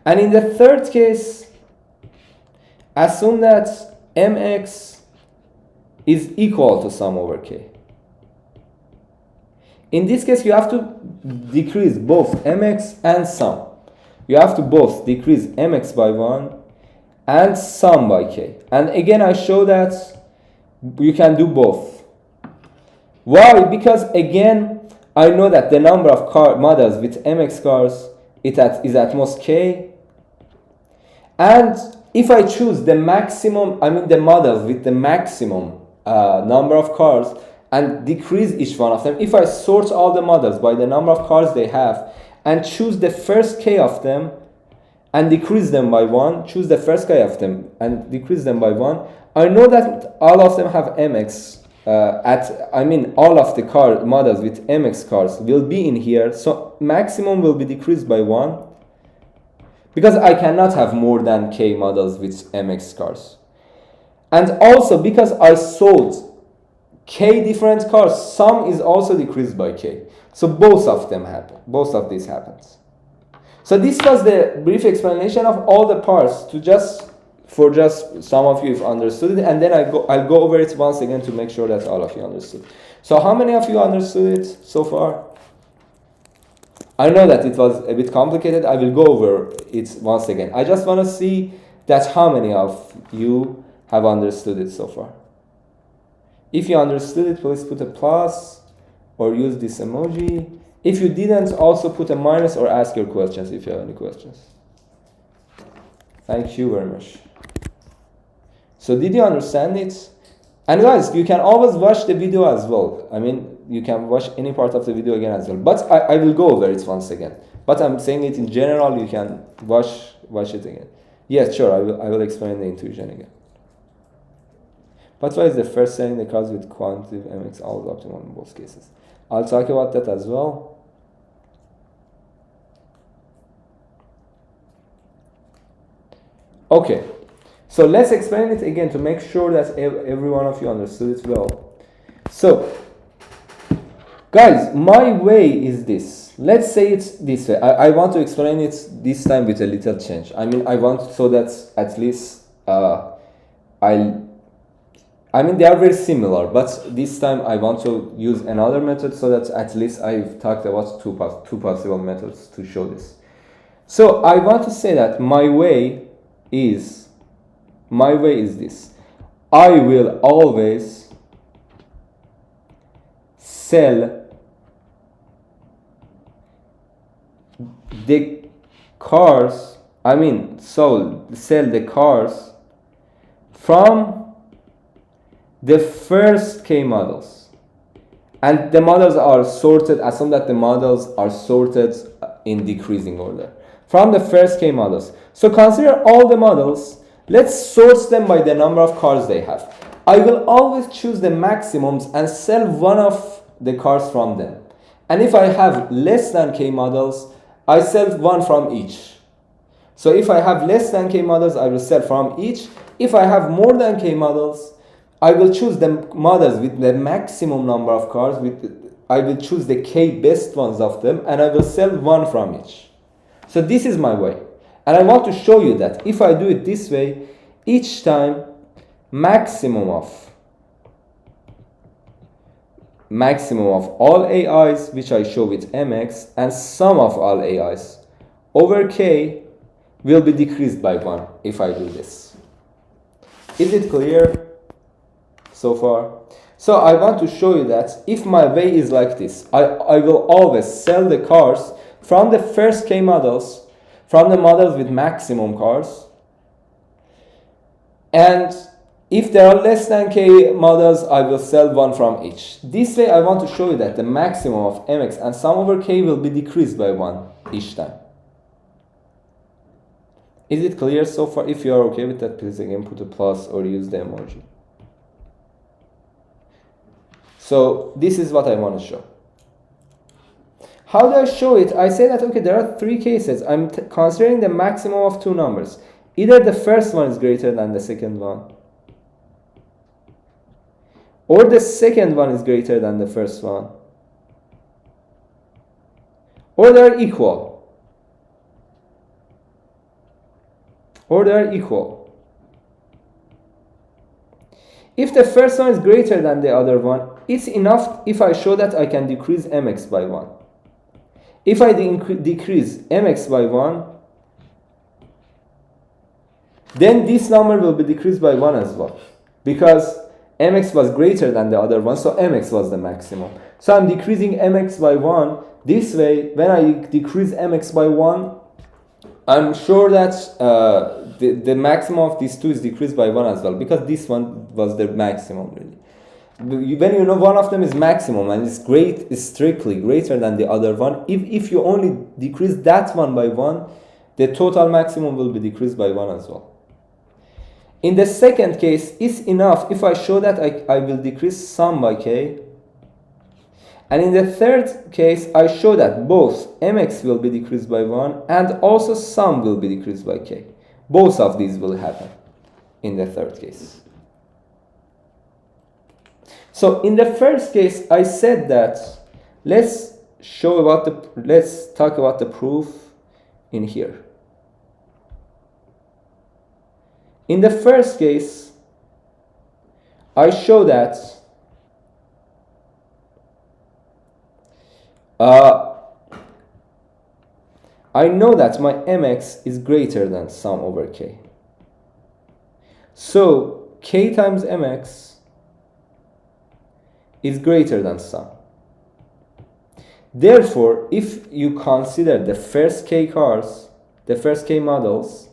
And in the third case, assume that mx is equal to sum over k. In this case, you have to decrease both mx and sum. You have to both decrease mx by 1 and sum by k. And again, I show that you can do both. Why? Because again, I know that the number of models with mx cars is at most k. And if I choose the maximum, the models with the maximum number of cars and decrease each one of them, if I sort all the models by the number of cars they have and choose the first k of them and decrease them by 1, choose the first k of them and decrease them by 1, I know that all of them have mx all of the models with mx cars will be in here, so maximum will be decreased by 1 because I cannot have more than k models with mx cars. And also because I sold k different cars, sum is also decreased by k. So both of them happen. Both of these happens. So this was the brief explanation of all the parts for some of you if understood it, and then I'll go over it once again to make sure that all of you understood. So how many of you understood it so far? I know that it was a bit complicated. I will go over it once again. I just want to see that how many of you have understood it so far. If you understood it, please put a plus or use this emoji. If you didn't, also put a minus or ask your questions if you have any questions. Thank you very much. So did you understand it? And guys, you can always watch the video as well. You can watch any part of the video again as well. But I will go over it once again. But I'm saying it in general, you can watch it again. Yes, sure, I will explain the intuition again. But why is the first setting the cars with quantitative mx always optimal in both cases? I'll talk about that as well. Okay, so let's explain it again to make sure that every one of you understood it well. So, guys, my way is this. Let's say it's this way. I want to explain it this time with a little change. I want so that at least they are very similar, but this time I want to use another method so that at least I've talked about two possible methods to show this. So I want to say that my way is this. I will always sell the cars, sell the cars from the first k models, and the models are sorted. Assume that the models are sorted in decreasing order from the first k models. So consider all the models. Let's sort them by the number of cars they have. I will always choose the maximums and sell one of the cars from them. And if I have less than k models, I sell one from each. So if I have less than k models, I will sell from each. If I have more than k models, I will choose the models with the maximum number of cars. I will choose the k best ones of them, and I will sell one from each. So this is my way. And I want to show you that if I do it this way, each time maximum of all AIs, which I show with mx, and sum of all AIs over k will be decreased by 1 if I do this. Is it clear so far? So I want to show you that if my way is like this, I will always sell the cars from the first k models, from the models with maximum cars, and if there are less than k models, I will sell one from each. This way I want to show you that the maximum of mx and sum over k will be decreased by 1 each time. Is it clear so far? If you are okay with that, please again put a plus or use the emoji. So this is what I want to show. How do I show it? I say that, okay, there are 3 cases. I'm considering the maximum of 2 numbers. Either the first one is greater than the second one, or the second one is greater than the first one, or they're equal. or they are equal. If the first one is greater than the other one, it's enough if I show that I can decrease mx by 1. If I decrease mx by 1, then this number will be decreased by 1 as well, because mx was greater than the other one, so mx was the maximum. So I'm decreasing mx by 1. This way, when I decrease mx by 1, I'm sure that the maximum of these two is decreased by 1 as well, because this one was the maximum really. When you know one of them is maximum and it's strictly greater than the other one, if you only decrease that one by 1, the total maximum will be decreased by 1 as well. In the second case, it's enough if I show that I will decrease sum by k. And in the third case, I show that both mx will be decreased by 1 and also sum will be decreased by k. Both of these will happen in the third case. So in the first case, I said that let's talk about the proof in here. In the first case, I show that I know that my mx is greater than sum over k. So k times mx is greater than sum. Therefore, if you consider the first k cars, the first k models,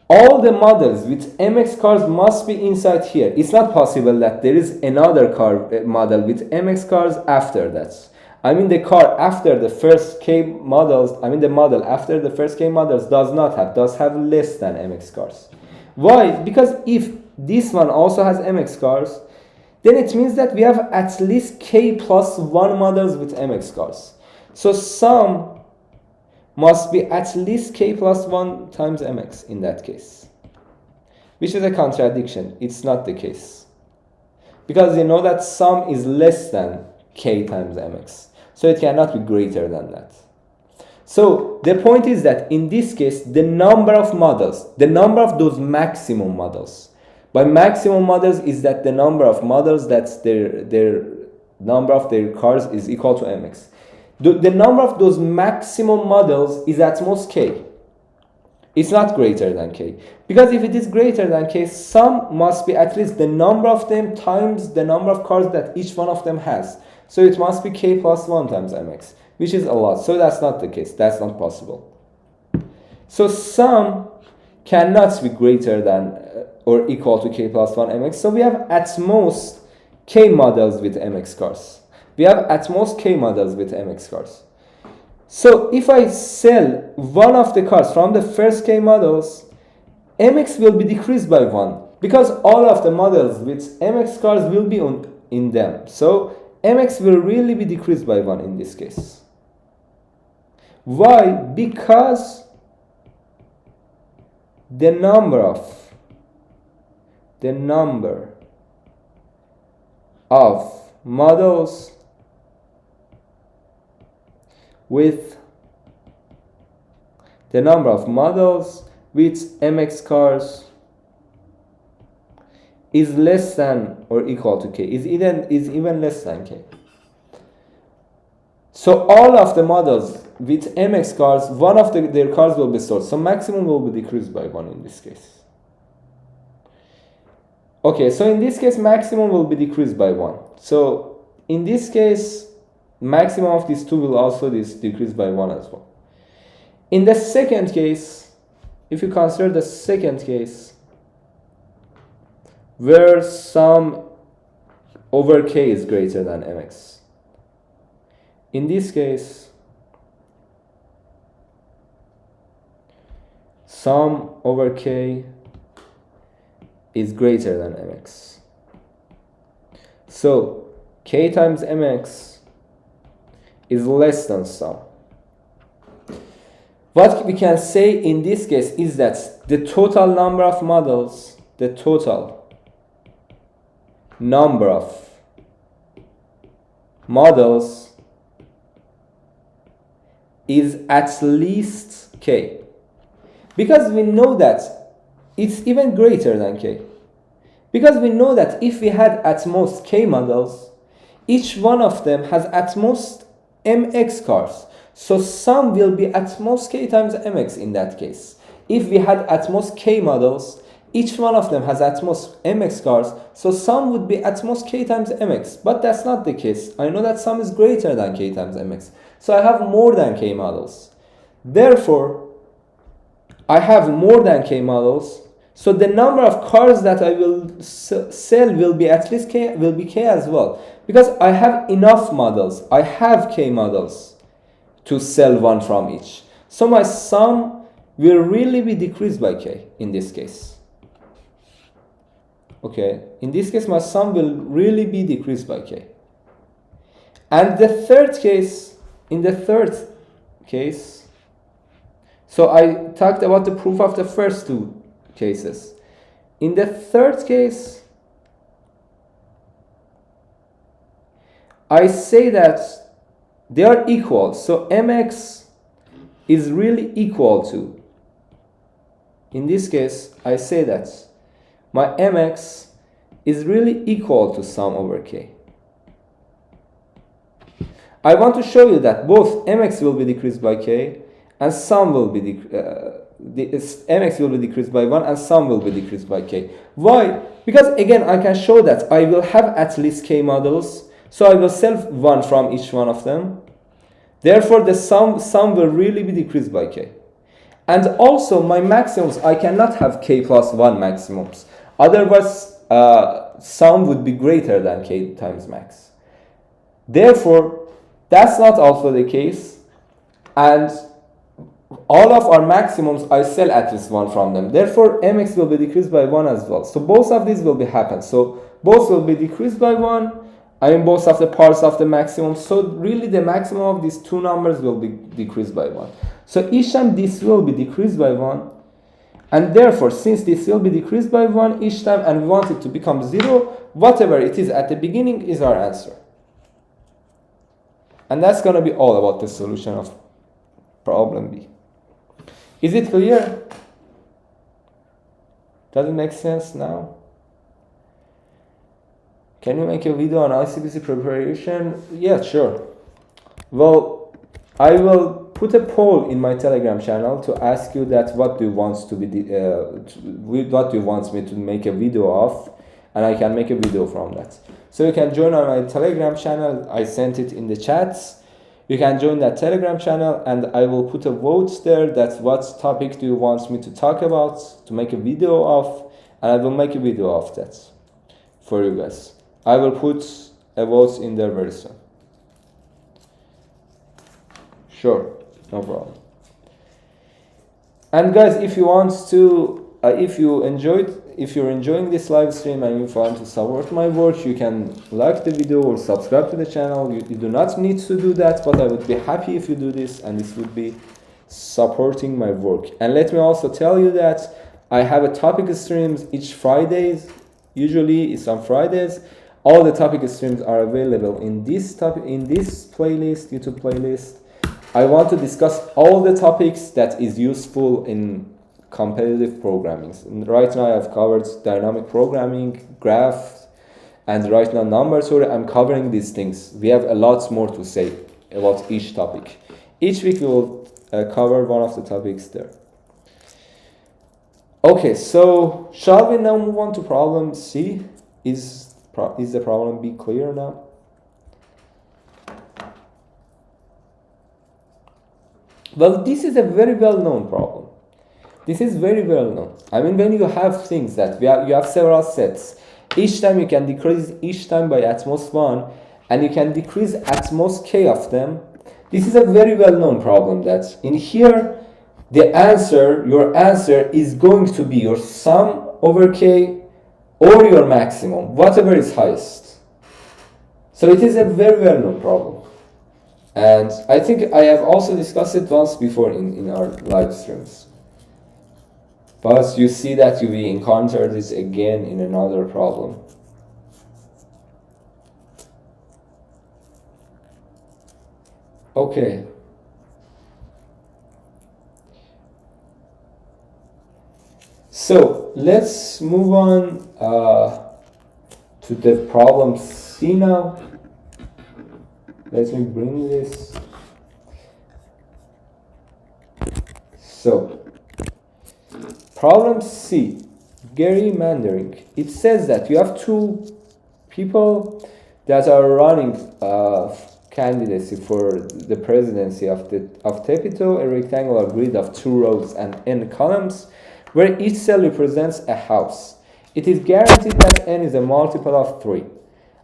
all the models with mx cars must be inside here. It's not possible that there is another car model with mx cars after that. I mean the car after the first k models, the model after the first k models does have less than mx cars. Why? Because if this one also has mx cars, then it means that we have at least k plus 1 models with mx cars. So sum must be at least k plus 1 times mx in that case, which is a contradiction. It's not the case, because you know that sum is less than k times mx, so it cannot be greater than that. So the point is that in this case, the number of models, the number of those maximum models, by maximum models is that the number of models that's their number of their cars is equal to mx. The number of those maximum models is at most k. It's not greater than k, because if it is greater than k, sum must be at least the number of them times the number of cars that each one of them has. So it must be k plus 1 times mx, which is a lot. So that's not the case. That's not possible. So sum cannot be greater than or equal to k plus 1 mx. So we have at most k models with mx cars. We have at most k models with mx cars. So if I sell one of the cars from the first k models, mx will be decreased by 1, because all of the models with mx cars will be in them. So mx will really be decreased by 1 in this case. Why? Because the number of models with mx cars is less than or equal to k, is even less than k. So all of the models with mx cars, one of their cars will be stored. So maximum will be decreased by 1 in this case. Okay, so in this case, maximum will be decreased by 1. So in this case, maximum of these two will also decrease by 1 as well. In the second case, if you consider the second case, where sum over k is greater than mx, in this case, sum over k is greater than mx. So k times mx is less than sum. What we can say in this case is that the total number of models, is at least k. Because we know that it's even greater than k. Because we know that if we had at most k models, each one of them has at most mx cars. So sum will be at most k times mx in that case. If we had at most k models, each one of them has at most mx cars, so sum would be at most k times mx. But that's not the case. I know that sum is greater than k times mx. So I have more than k models. Therefore, I have more than k models. So the number of cars that I will sell will be at least k, will be k as well. Because I have enough models. I have k models to sell one from each. So my sum will really be decreased by k in this case. Okay, in this case my sum will really be decreased by k. And the third case, in the third case, so I talked about the proof of the first two cases. In the third case, I say that they are equal. So mx is really equal to, in this case, I say that my mx is really equal to sum over k. I want to show you that both mx will be decreased by k and sum will be mx will be decreased by 1 and sum will be decreased by k. Why? Because again I can show that I will have at least k models, so I will sell one from each one of them. Therefore the sum will really be decreased by k. And also my maximums, I cannot have k plus 1 maximums. Otherwise sum would be greater than k times max. Therefore that's not also the case, and all of our maximums I sell at least one from them. Therefore mx will be decreased by 1 as well. So both of these will be happen. So both will be decreased by 1. I mean both of the parts of the maximum. So really the maximum of these two numbers will be decreased by 1. So each time this will be decreased by 1. And therefore since this will be decreased by 1 each time and we want it to become 0, whatever it is at the beginning is our answer. And that's going to be all about the solution of problem B. Is it clear? Does it make sense now? Can you make a video on ICPC preparation? Yeah, sure. Well, I will put a poll in my Telegram channel to ask you that what do you want to be what do you want me to make a video of, and I can make a video from that. So you can join on my Telegram channel. I sent it in the chats. You can join that Telegram channel and I will put a vote there that what topic do you want me to talk about, to make a video of, and I will make a video of that for you guys. I will put a vote in there very soon. Sure, no problem. And guys, if you want to, if you're enjoying this live stream and you want to support my work, you can like the video or subscribe to the channel. You do not need to do that, but I would be happy if you do this, and this would be supporting my work. And let me also tell you that I have a topic streams each Fridays. Usually it's on Fridays. All the topic streams are available in this playlist, YouTube playlist. I want to discuss all the topics that is useful in competitive programming. And right now I've covered dynamic programming, graph, and right now number theory. I'm covering these things. We have a lot more to say about each topic. Each week we will cover one of the topics there. Okay, so shall we now move on to problem C? Is the problem B clear now? Well, this is a very well-known problem. This is very well known. I mean, when you have things that you have several sets, each time you can decrease each time by at most 1, and you can decrease at most k of them. This is a very well-known problem that in here, your answer is going to be your sum over k or your maximum, whatever is highest. So it is a very well-known problem. And I think I have also discussed it once before in our live streams. But you see that we encounter this again in another problem. Okay. So let's move on to the problem C now. Let me bring this. So, problem C, gerrymandering. It says that you have two people that are running candidacy for the presidency of Tepito, a rectangular grid of 2 rows and n columns, where each cell represents a house. It is guaranteed that n is a multiple of 3.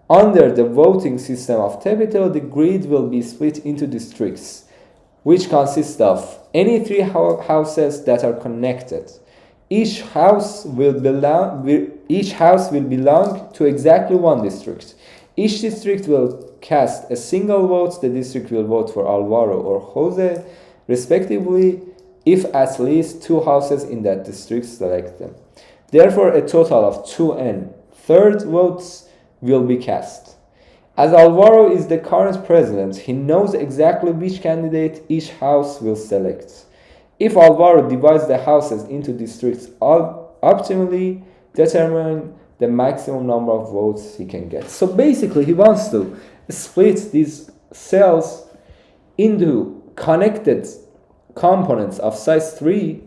Under the voting system of Tepito, the grid will be split into districts, which consist of any 3 houses that are connected. Each house will belong to exactly 1 district. Each district will cast a single vote. The district will vote for Alvaro or Jose, respectively, if at least 2 houses in that district select them. Therefore, a total of 2n third votes will be cast. As Alvaro is the current president, he knows exactly which candidate each house will select. If Alvaro divides the houses into districts optimally, determine the maximum number of votes he can get. So basically, he wants to split these cells into connected components of size 3,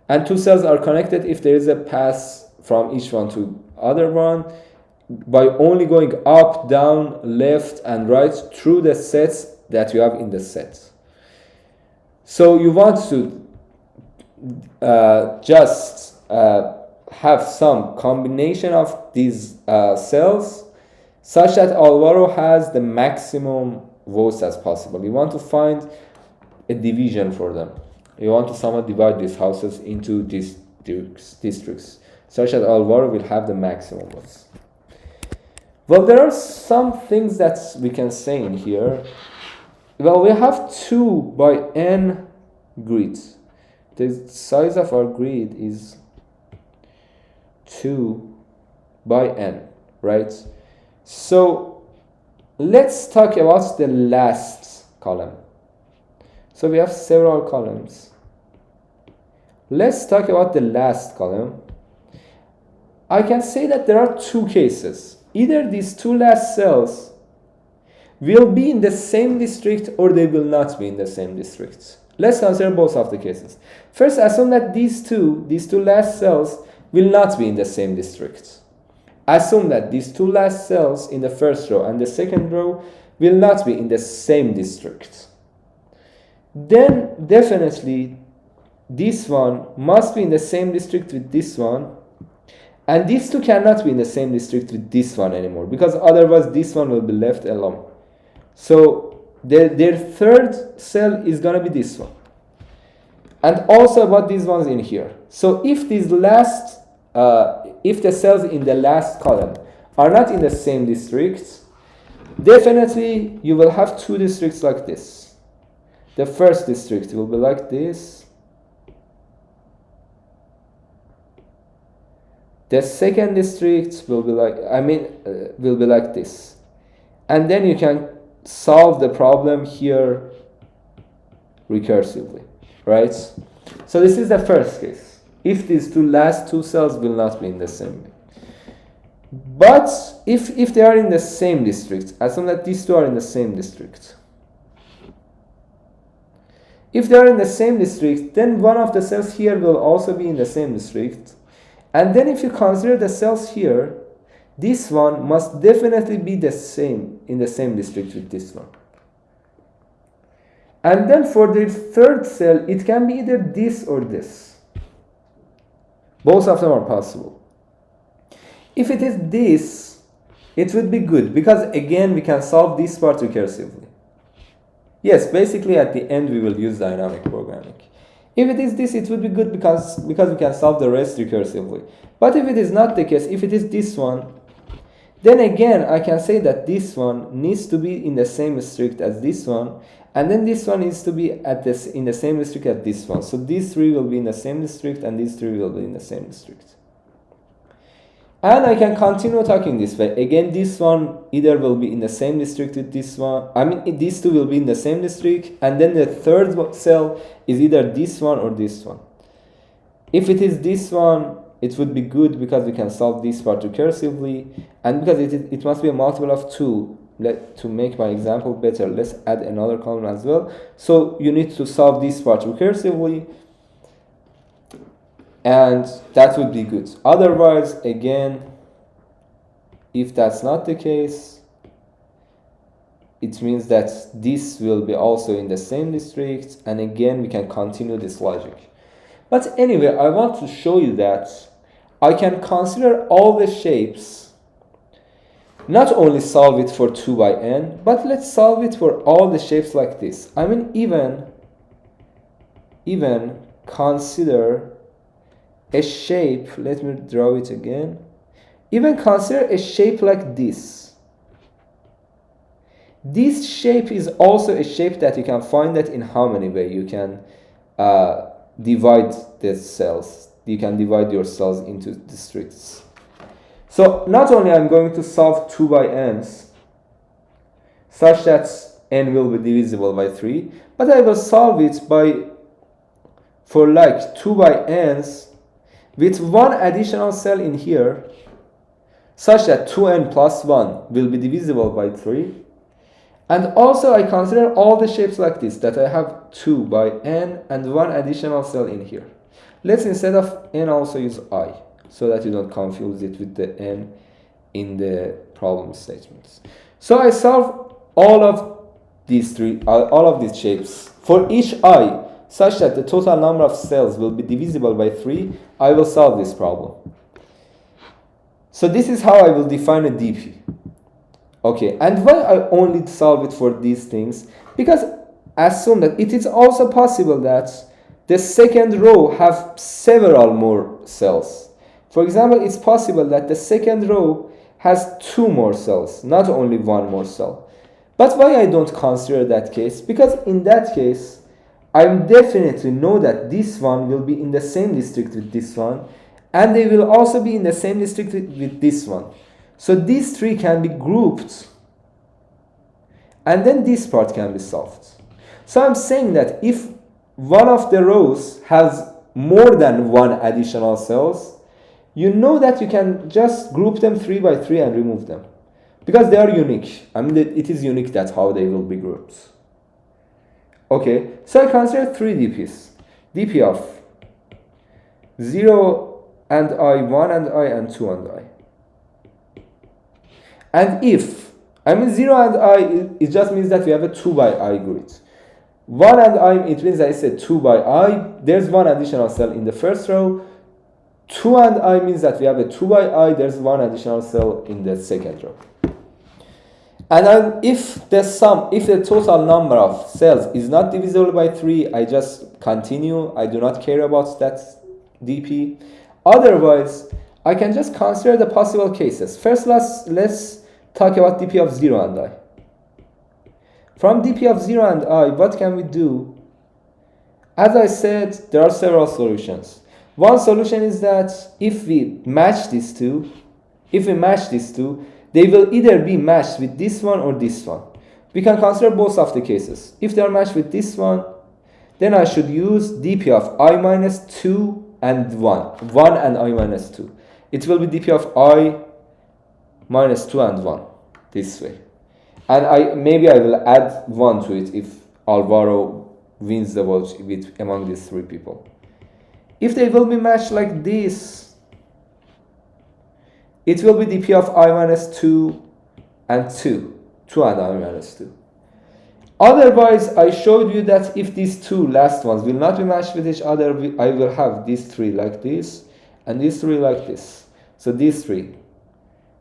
and 2 cells are connected if there is a pass from each one to other one, by only going up, down, left, and right through the sets that you have in the set. So you want to just have some combination of these cells such that Alvaro has the maximum votes as possible. You want to find a division for them. You want to somehow divide these houses into districts such that Alvaro will have the maximum votes. Well, there are some things that we can say in here. Well, we have 2 by n grids. The size of our grid is 2 by n, right? So let's talk about the last column. So we have several columns. Let's talk about the last column. I can say that there are 2 cases. Either these 2 last cells will be in the same district or they will not be in the same district. Let's consider both of the cases. First, assume that these two last cells will not be in the same district. Assume that these 2 last cells in the first row and the second row will not be in the same district. Then definitely this one must be in the same district with this one, and these 2 cannot be in the same district with this one anymore, because otherwise this one will be left alone. So their third cell is going to be this one. And also about these ones in here. So if these last, if the cells in the last column are not in the same district, definitely you will have 2 districts like this. The first district will be like this. The second district will be like, will be like this. And then you can solve the problem here recursively, right? So this is the first case. If these last two cells will not be in the same way. But if they are in the same district, assume that these 2 are in the same district. If they are in the same district, then one of the cells here will also be in the same district. And then if you consider the cells here, this one must definitely be the same in the same district with this one. And then for the third cell, it can be either this or this. Both of them are possible. If it is this, it would be good, because again we can solve this part recursively. Yes, basically at the end we will use dynamic programming. If it is this, it would be good because we can solve the rest recursively. But if it is not the case, if it is this one, then again I can say that this one needs to be in the same district as this one, and then this one needs to be in the same district as this one. So these 3 will be in the same district and these 3 will be in the same district. And I can continue talking this way. Again, this one either will be in the same district with this one. These 2 will be in the same district. And then the third cell is either this one or this one. If it is this one, it would be good because we can solve this part recursively, and because it must be a multiple of 2. To make my example better, let's add another column as well. So you need to solve this part recursively, and that would be good. Otherwise, again, if that's not the case, it means that this will be also in the same district, and again we can continue this logic. But anyway, I want to show you that I can consider all the shapes, not only solve it for 2 by n, but let's solve it for all the shapes like this. I mean, even consider a shape, let me draw it again. Even consider a shape like this. This shape is also a shape that you can find that in how many ways you can divide the cells. You can divide your cells into districts. So not only I'm going to solve 2 by n's such that n will be divisible by 3, but I will solve it for like 2 by n's with one additional cell in here such that 2n plus 1 will be divisible by 3. And also I consider all the shapes like this, that I have 2 by n and one additional cell in here. Let's instead of n also use I, so that you don't confuse it with the n in the problem statements. So I solve all of these shapes. For each I, such that the total number of cells will be divisible by 3, I will solve this problem. So this is how I will define a DP. Okay, and why I only solve it for these things? Because assume that it is also possible that the second row have several more cells. For example, it's possible that the second row has 2 more cells, not only 1 more cell. But why I don't consider that case? Because in that case, I definitely know that this one will be in the same district with this one, and they will also be in the same district with this one. So these 3 can be grouped, and then this part can be solved. So I'm saying that if one of the rows has more than 1 additional cells, you know that you can just group them 3 by 3 and remove them, because they are unique. I mean, it is unique, that's how they will be grouped. Okay, so I consider 3 DPs. DP of 0 and I, 1 and I, and 2 and I. And if, I mean 0 and I, it just means that we have a 2 by I grid. 1 and I, it means that it's a 2 by I. There's 1 additional cell in the first row. 2 and I means that we have a 2 by I. There's 1 additional cell in the second row. And then if the total number of cells is not divisible by 3, I just continue. I do not care about that DP. Otherwise, I can just consider the possible cases. First, let's talk about DP of 0 and I. From DP of 0 and I, what can we do? As I said, there are several solutions. One solution is that if we match these two, they will either be matched with this one or this one. We can consider both of the cases. If they are matched with this one, then I should use DP of I minus 2 and 1. 1 and I minus 2. It will be DP of I minus 2 and 1, this way. And maybe I will add 1 to it if Alvaro wins the vote among these 3 people. If they will be matched like this, it will be DP of I minus 2 and 2. 2 and I minus 2. Otherwise, I showed you that if these 2 last ones will not be matched with each other, I will have these 3 like this, and these 3 like this. So these 3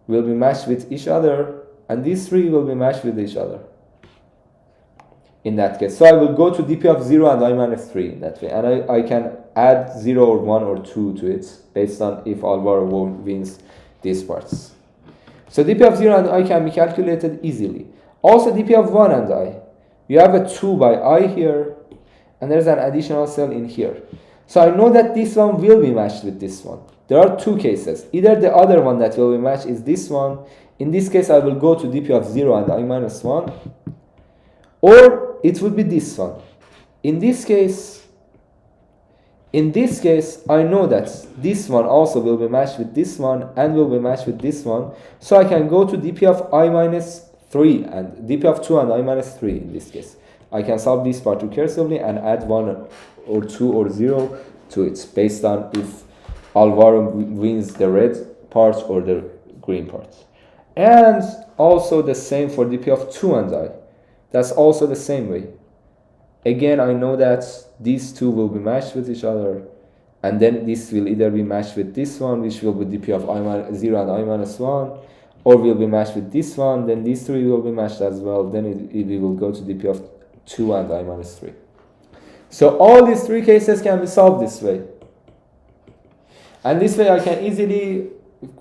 will be matched with each other, and these 3 will be matched with each other. In that case, so I will go to DP of 0 and I minus 3 in that way, and I can add 0 or 1 or 2 to it based on if Alvaro wins these parts. So DP of 0 and I can be calculated easily. Also DP of 1 and I. You have a 2 by I here, and there's an additional cell in here. So I know that this one will be matched with this one. There are 2 cases. Either the other one that will be matched is this one. In this case, I will go to DP of 0 and I minus 1. Or it would be this one. In this case, In this case, I know that this one also will be matched with this one and will be matched with this one. So I can go to dp of I minus 3 and dp of 2 and I minus 3 in this case. I can solve this part recursively and add 1 or 2 or 0 to it based on if Alvaro wins the red part or the green part. And also the same for dp of 2 and I. That's also the same way. Again, I know that these two will be matched with each other, and then this will either be matched with this one, which will be dp of I minus 0 and I minus 1, or will be matched with this one, then these three will be matched as well, then it will go to dp of 2 and I minus 3. So all these three cases can be solved this way. And this way I can easily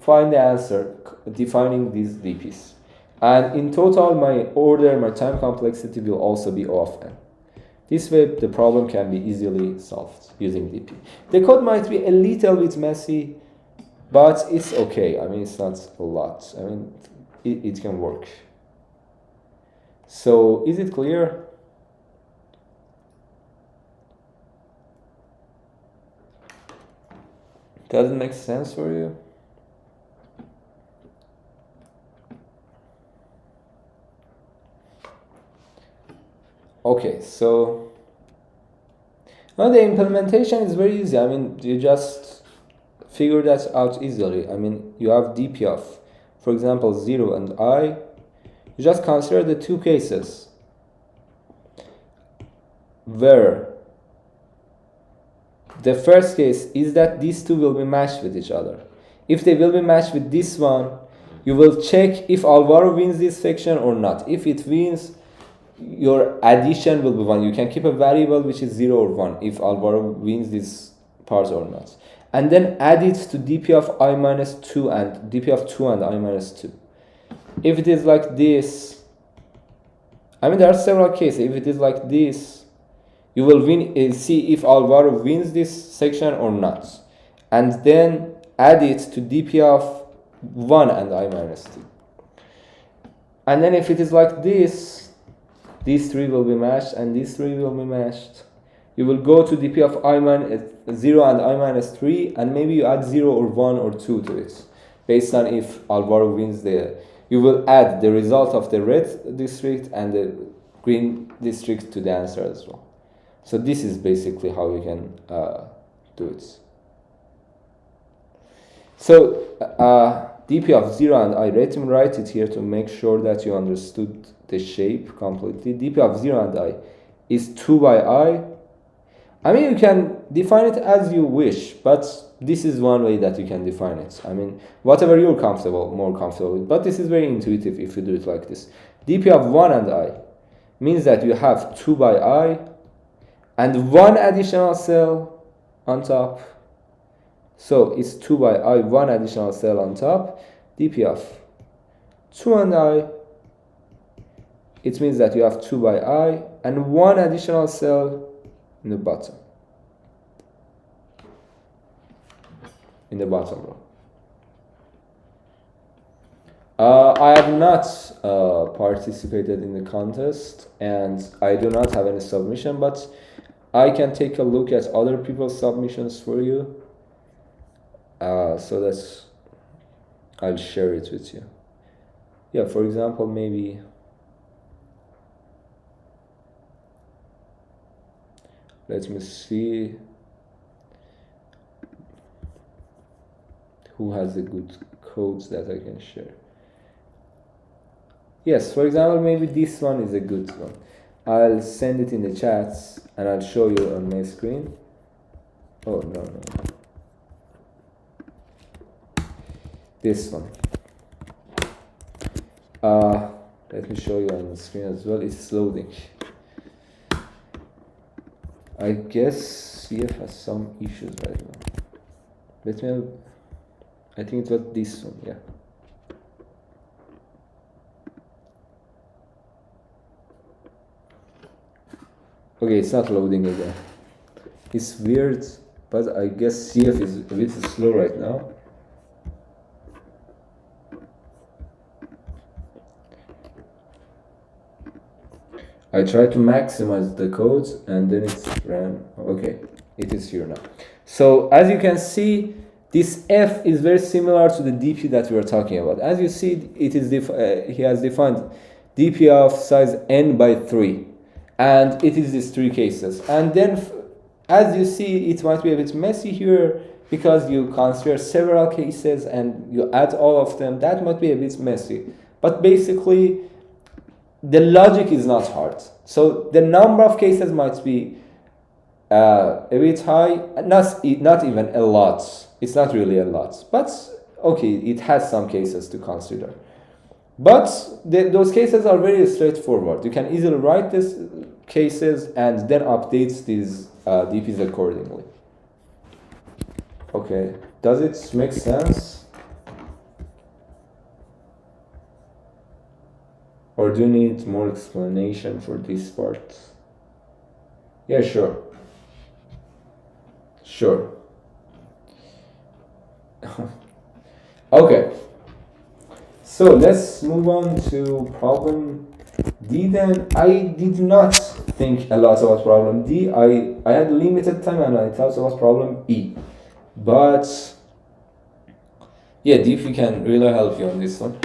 find the answer defining these dp's. And in total, my time complexity will also be O of n. This way, the problem can be easily solved using dp. The code might be a little bit messy, but it's okay. I mean, it's not a lot. I mean, it can work. So, is it clear? Does it make sense for you? Okay, so now the implementation is very easy. I mean, you just figure that out easily. I mean, you have dp of, for example, 0 and I. You just consider the two cases where the first case is that these two will be matched with each other. If they will be matched with this one, you will check if Alvaro wins this section or not. If it wins, your addition will be 1. You can keep a variable which is 0 or 1 if Alvaro wins this part or not. And then add it to dp of I minus 2 and dp of 2 and I minus 2. If it is like this, I mean, there are several cases. If it is like this, you will see if Alvaro wins this section or not. And then add it to dp of 1 and I minus 2. And then if it is like this, these three will be matched and these three will be matched. You will go to dp of I minus 0 and I minus 3, and maybe you add 0 or 1 or 2 to it. Based on if Alvaro wins you will add the result of the red district and the green district to the answer as well. So this is basically how you can do it. So dp of 0 and I, let me write it here to make sure that you understood the shape completely. dp of 0 and I is 2 by I. I mean, you can define it as you wish, but this is one way that you can define it. I mean, whatever you're more comfortable with, but this is very intuitive if you do it like this. dp of 1 and I means that you have 2 by I and one additional cell on top. So it's 2 by I, one additional cell on top. dp of 2 and I, it means that you have 2 by I and one additional cell in the bottom. In the bottom row. I have not participated in the contest and I do not have any submission, but I can take a look at other people's submissions for you. So that I'll share it with you. Yeah, for example, maybe let me see who has the good codes that I can share. Yes, for example, maybe this one is a good one. I'll send it in the chats and I'll show you on my screen. Oh, no. This one. Let me show you on the screen as well. It's loading. I guess CF has some issues right now. I think it was this one, yeah. Okay, it's not loading again. It's weird, but I guess CF is a bit slow right now. I try to maximize the codes and then it's ran. Okay, it is here now. So as you can see, this f is very similar to the dp that we were talking about. As you see, it is he has defined dp of size n by 3, and it is these 3 cases. And then as you see, it might be a bit messy here because you consider several cases and you add all of them. That might be a bit messy, but basically the logic is not hard. So the number of cases might be a bit high, not even a lot. It's not really a lot, but okay, it has some cases to consider. But those cases are very straightforward. You can easily write these cases and then update these DPs accordingly. Okay, does it make sense? Or do you need more explanation for this part? Yeah, sure. Sure. Okay. So let's move on to problem D then. I did not think a lot about problem D. I had limited time and I thought about problem E. But yeah, DP can really help you on this one.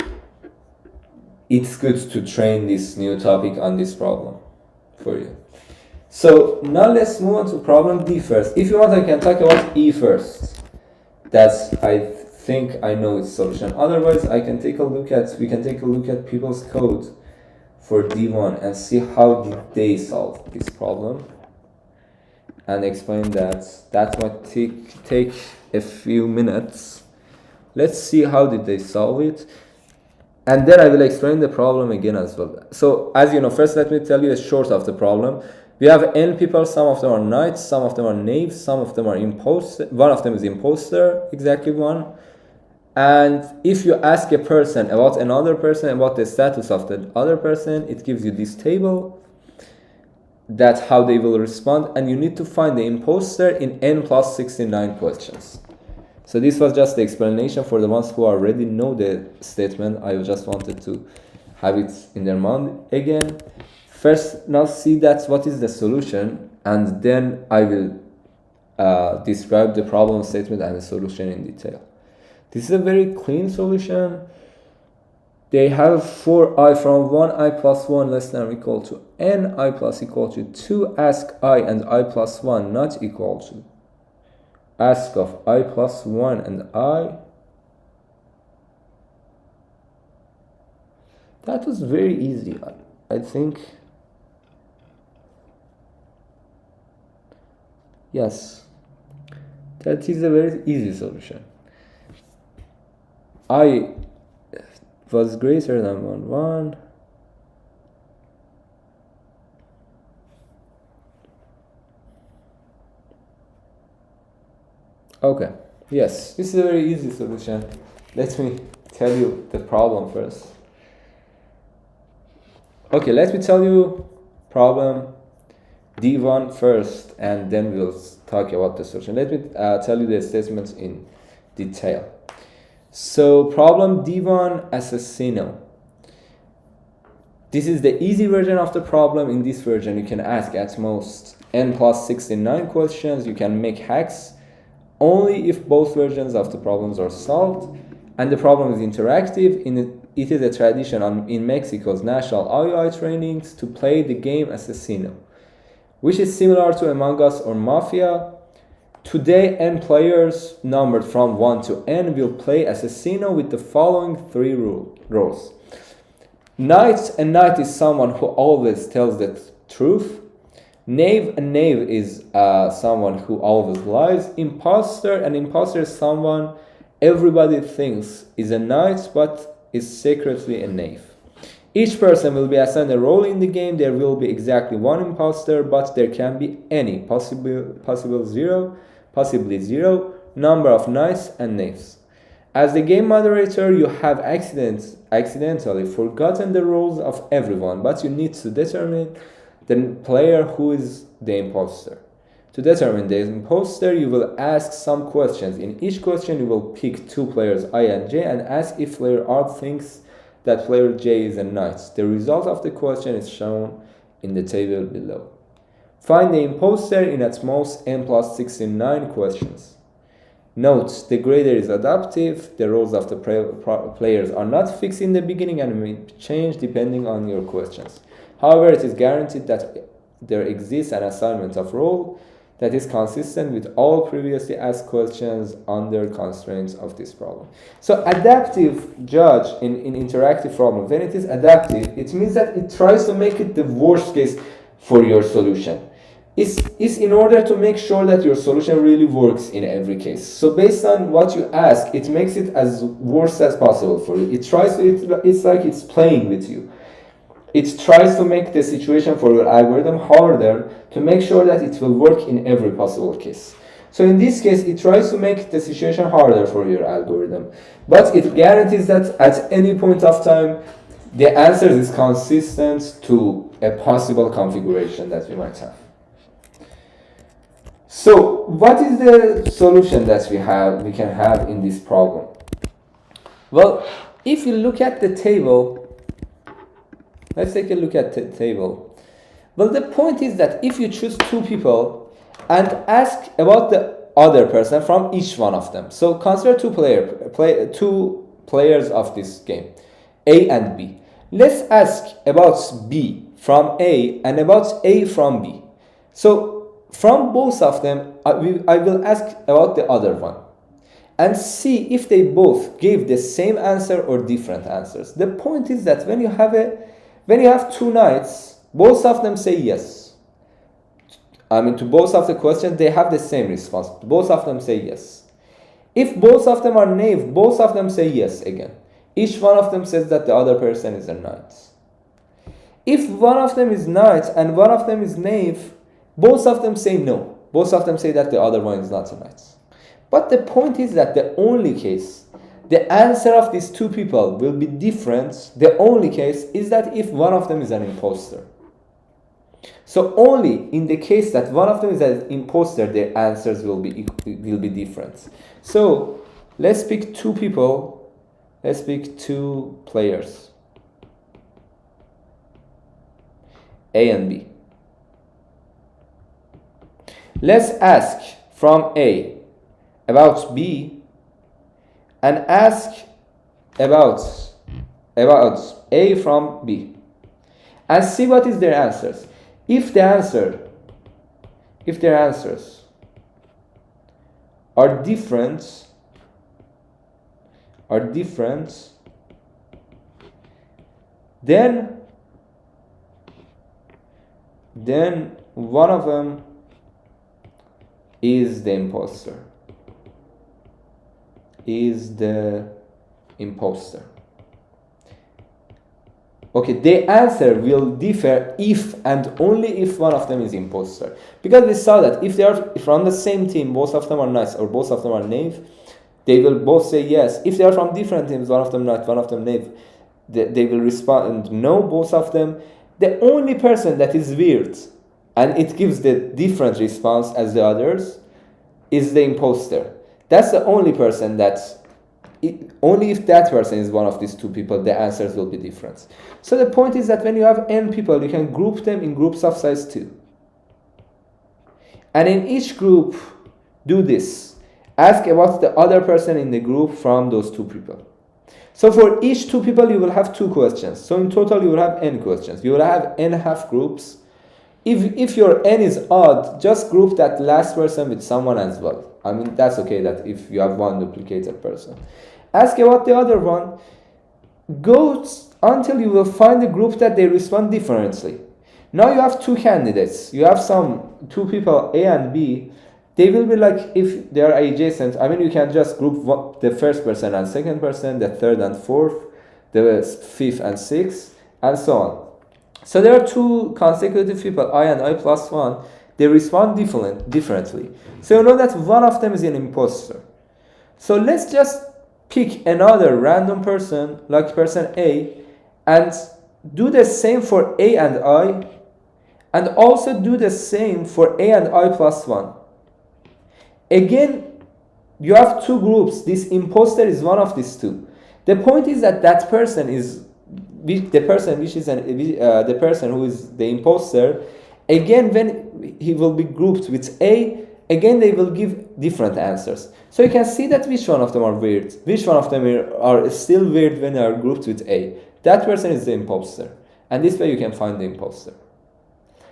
It's good to train this new topic on this problem for you. So now let's move on to problem D first. If you want, I can talk about E first. That's, I think I know its solution. Otherwise, we can take a look at people's code for D1 and see how did they solve this problem and explain that. That might take a few minutes. Let's see how did they solve it. And then I will explain the problem again as well. So as you know, first let me tell you a short of the problem. We have n people, some of them are knights, some of them are knaves, some of them are imposter. One of them is imposter, exactly one. And if you ask a person about another person, about the status of the other person, it gives you this table. That's how they will respond. And you need to find the imposter in n plus 69 questions. So this was just the explanation for the ones who already know the statement. I just wanted to have it in their mind again. First, now see that's what is the solution, and then I will describe the problem statement and the solution in detail. This is a very clean solution. They have for I from 1i plus 1 less than or equal to n I plus equal to 2, ask I and I plus 1 not equal to. Ask of I plus 1 and I. That was very easy, I think. Yes, that is a very easy solution. I was greater than 1. Okay, yes, this is a very easy solution. Let me tell you the problem first. Okay, let me tell you problem D1 first, and then we'll talk about the solution. Let me tell you the statements in detail. So problem D1 assassino. This is the easy version of the problem. In this version, you can ask at most n plus 69 questions. You can make hacks only if both versions of the problems are solved, and the problem is interactive. It is a tradition in Mexico's national IUI trainings to play the game Assassino, which is similar to Among Us or Mafia. Today, n players numbered from 1 to n will play Assassino with the following 3 rules. A knight is someone who always tells the truth. A knave is someone who always lies. An imposter is someone everybody thinks is a knight but is secretly a knave. Each person will be assigned a role in the game. There will be exactly 1 imposter, but there can be any possibly zero number of knights and knaves. As the game moderator, you have accidentally forgotten the roles of everyone, but you need to determine the player who is the imposter. To determine the imposter, you will ask some questions. In each question, you will pick 2 players I and J and ask if player R thinks that player J is a knight. The result of the question is shown in the table below. Find the imposter in at most n plus 69 questions. Note, the grader is adaptive, the roles of the players are not fixed in the beginning and may change depending on your questions. However, it is guaranteed that there exists an assignment of role that is consistent with all previously asked questions under constraints of this problem. So adaptive judge in interactive problem, when it is adaptive, it means that it tries to make it the worst case for your solution. It's in order to make sure that your solution really works in every case. So based on what you ask, it makes it as worst as possible for you. It tries to, it's like it's playing with you. It tries to make the situation for your algorithm harder to make sure that it will work in every possible case. So in this case, it tries to make the situation harder for your algorithm. But it guarantees that at any point of time, the answer is consistent to a possible configuration that we might have. So what is the solution that we can have in this problem? Well, if you look at the table, let's take a look at the table. Well, the point is that if you choose two people and ask about the other person from each one of them. So consider two players of this game, A and B. Let's ask about B from A and about A from B. So from both of them, I will ask about the other one and see if they both gave the same answer or different answers. The point is that when you have two knights, both of them say yes. To both of the questions, they have the same response. Both of them say yes. If both of them are knave, both of them say yes again. Each one of them says that the other person is a knight. If one of them is knight and one of them is knave, both of them say no. Both of them say that the other one is not a knight. But the point is that the only case, the answer of these two people will be different. The only case is that if one of them is an imposter. So only in the case that one of them is an imposter, their answers will be different. So let's pick two people. Let's pick two players, A and B. Let's ask from A about B and ask about A from B and see what is their answers. If their answers are different, then one of them is the imposter. Okay, the answer will differ if and only if one of them is imposter. Because we saw that if they are from the same team, both of them are knights or both of them are knave, they will both say yes. If they are from different teams, one of them knight, one of them knave, they will respond no, both of them. The only person that is weird and it gives the different response as the others is the imposter. That's the only person only if that person is one of these two people, the answers will be different. So the point is that when you have n people, you can group them in groups of size 2. And in each group, do this. Ask about the other person in the group from those two people. So for each two people, you will have 2 questions. So in total, you will have n questions. You will have n half groups. If your n is odd, just group that last person with someone as well. That's okay that if you have one duplicated person. Ask about the other one. Go until you will find a group that they respond differently. Now you have 2 candidates. You have 2 people, A and B. They will be like, if they are adjacent, you can just group the first person and second person, the third and fourth, the fifth and sixth, and so on. So there are 2 consecutive people, I and I plus 1. They respond differently. So you know that one of them is an imposter. So let's just pick another random person, like person A, and do the same for A and I, and also do the same for A and I plus 1. Again, you have 2 groups. This imposter is one of these 2. The point is that that person is the person who is the imposter, Again, when he will be grouped with A, again they will give different answers. So you can see that which one of them are weird, which one of them are still weird when they are grouped with A. That person is the imposter. And this way you can find the imposter.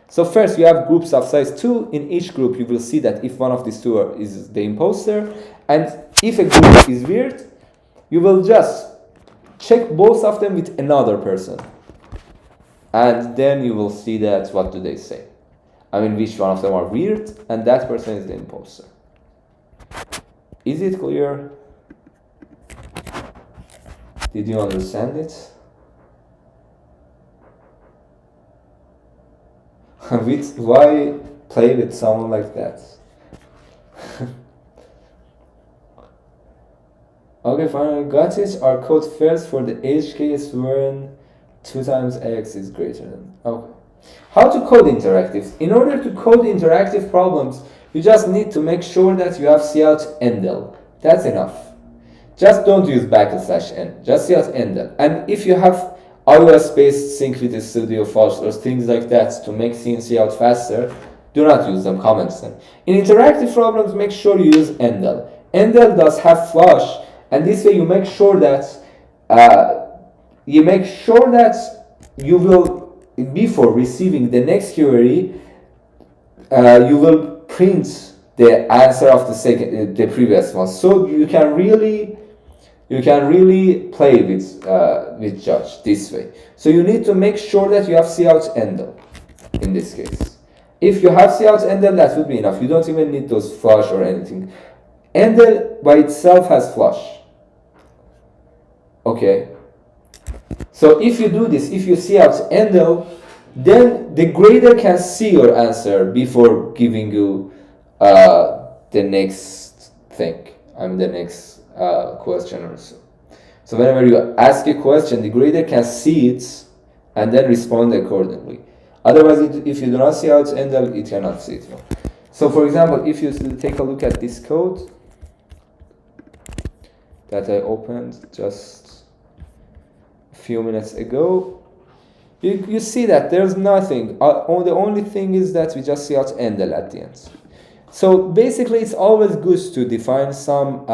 So first you have groups of size 2. In each group you will see that if one of these two is the imposter, and if a group is weird, you will just check both of them with another person. And then you will see that what do they say. I mean, which one of them are weird, and that person is the imposter. Is it clear? Did you understand it? Why play with someone like that? Okay, finally got it. Our code fails for the edge case when 2 times x is greater than. Okay. How to code interactives? In order to code interactive problems, you just need to make sure that you have cout endl. That's enough. Just don't use /n. Just cout endl. And if you have iOS-based sync with the studio files or things like that to make scenes out faster, do not use them, comment them. In interactive problems, make sure you use endl. Endl does have flush, and this way you make sure that you will, before receiving the next query, you will print the answer of the previous one. So you can really play with judge this way. So you need to make sure that you have cout endl in this case. If you have cout endl, that would be enough. You don't even need those flush or anything. Endl by itself has flush. Okay. So if you do this, if you cout endl, then the grader can see your answer before giving you the next thing. The next question or so. So whenever you ask a question, the grader can see it and then respond accordingly. Otherwise, if you do not cout endl, it cannot see it. So for example, if you take a look at this code that I opened just a few minutes ago, you see that there's nothing. The only thing is that we just cout endl at the end. So basically, it's always good to define some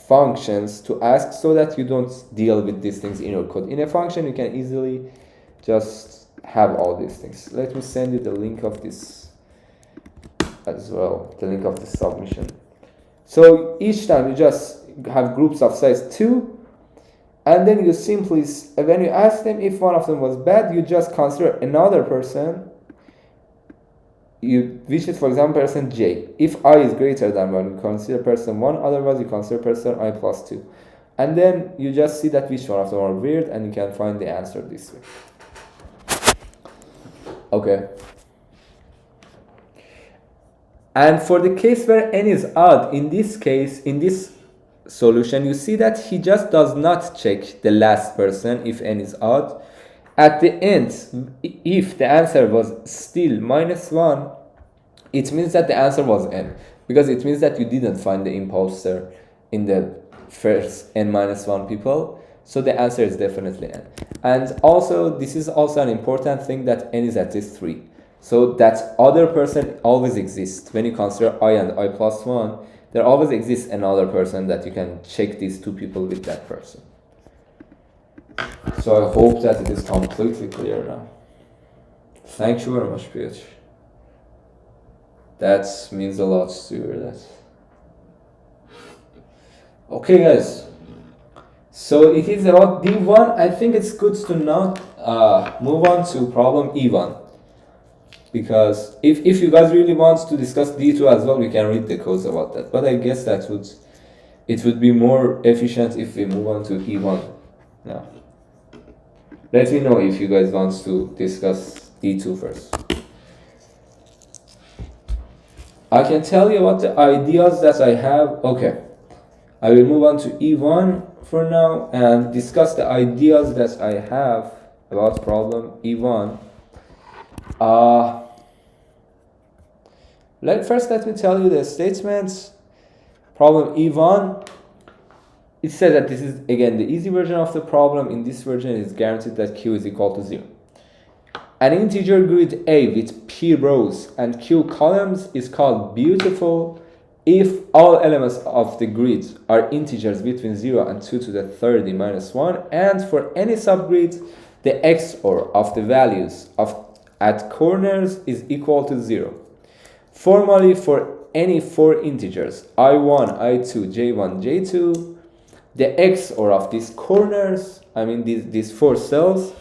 functions to ask so that you don't deal with these things in your code. In a function, you can easily just have all these things. Let me send you the link of this as well, the link of the submission. So each time you just have groups of size 2, and then you simply, when you ask them if one of them was bad, you just consider another person, which is, for example, person j. If I is greater than 1, you consider person 1, otherwise you consider person I plus 2. And then you just see that which one of them are weird, and you can find the answer this way. Okay. And for the case where n is odd, in this case, in this solution, you see that he just does not check the last person if n is odd. At the end, if the answer was still -1, it means that the answer was n, because it means that you didn't find the imposter in the first n-1 people. So the answer is definitely n. And also, this is also an important thing, that n is at least 3. So that other person always exists. When you consider I and I plus 1, there always exists another person that you can check these two people with that person. So I hope that it is completely clear now. Thank you very much, PH. That means a lot to hear that. Okay, guys. So it is about D1. I think it's good to now move on to problem E1. Because if you guys really want to discuss D2 as well, we can read the codes about that. But I guess it would be more efficient if we move on to E1 now. Let me know if you guys want to discuss D2 first. I can tell you about the ideas that I have. Okay, I will move on to E1 for now and discuss the ideas that I have about problem E1. First, let me tell you the statements. Problem E1. It says that this is, again, the easy version of the problem. In this version, it's guaranteed that Q is equal to 0. An integer grid A with p rows and q columns is called beautiful if all elements of the grid are integers between 0 and 2 to the 30 minus 1, and for any subgrid, the XOR of the values at corners is equal to 0. Formally, for any 4 integers, I1, I2, J1, J2, the XOR of these corners, I mean these 4 cells,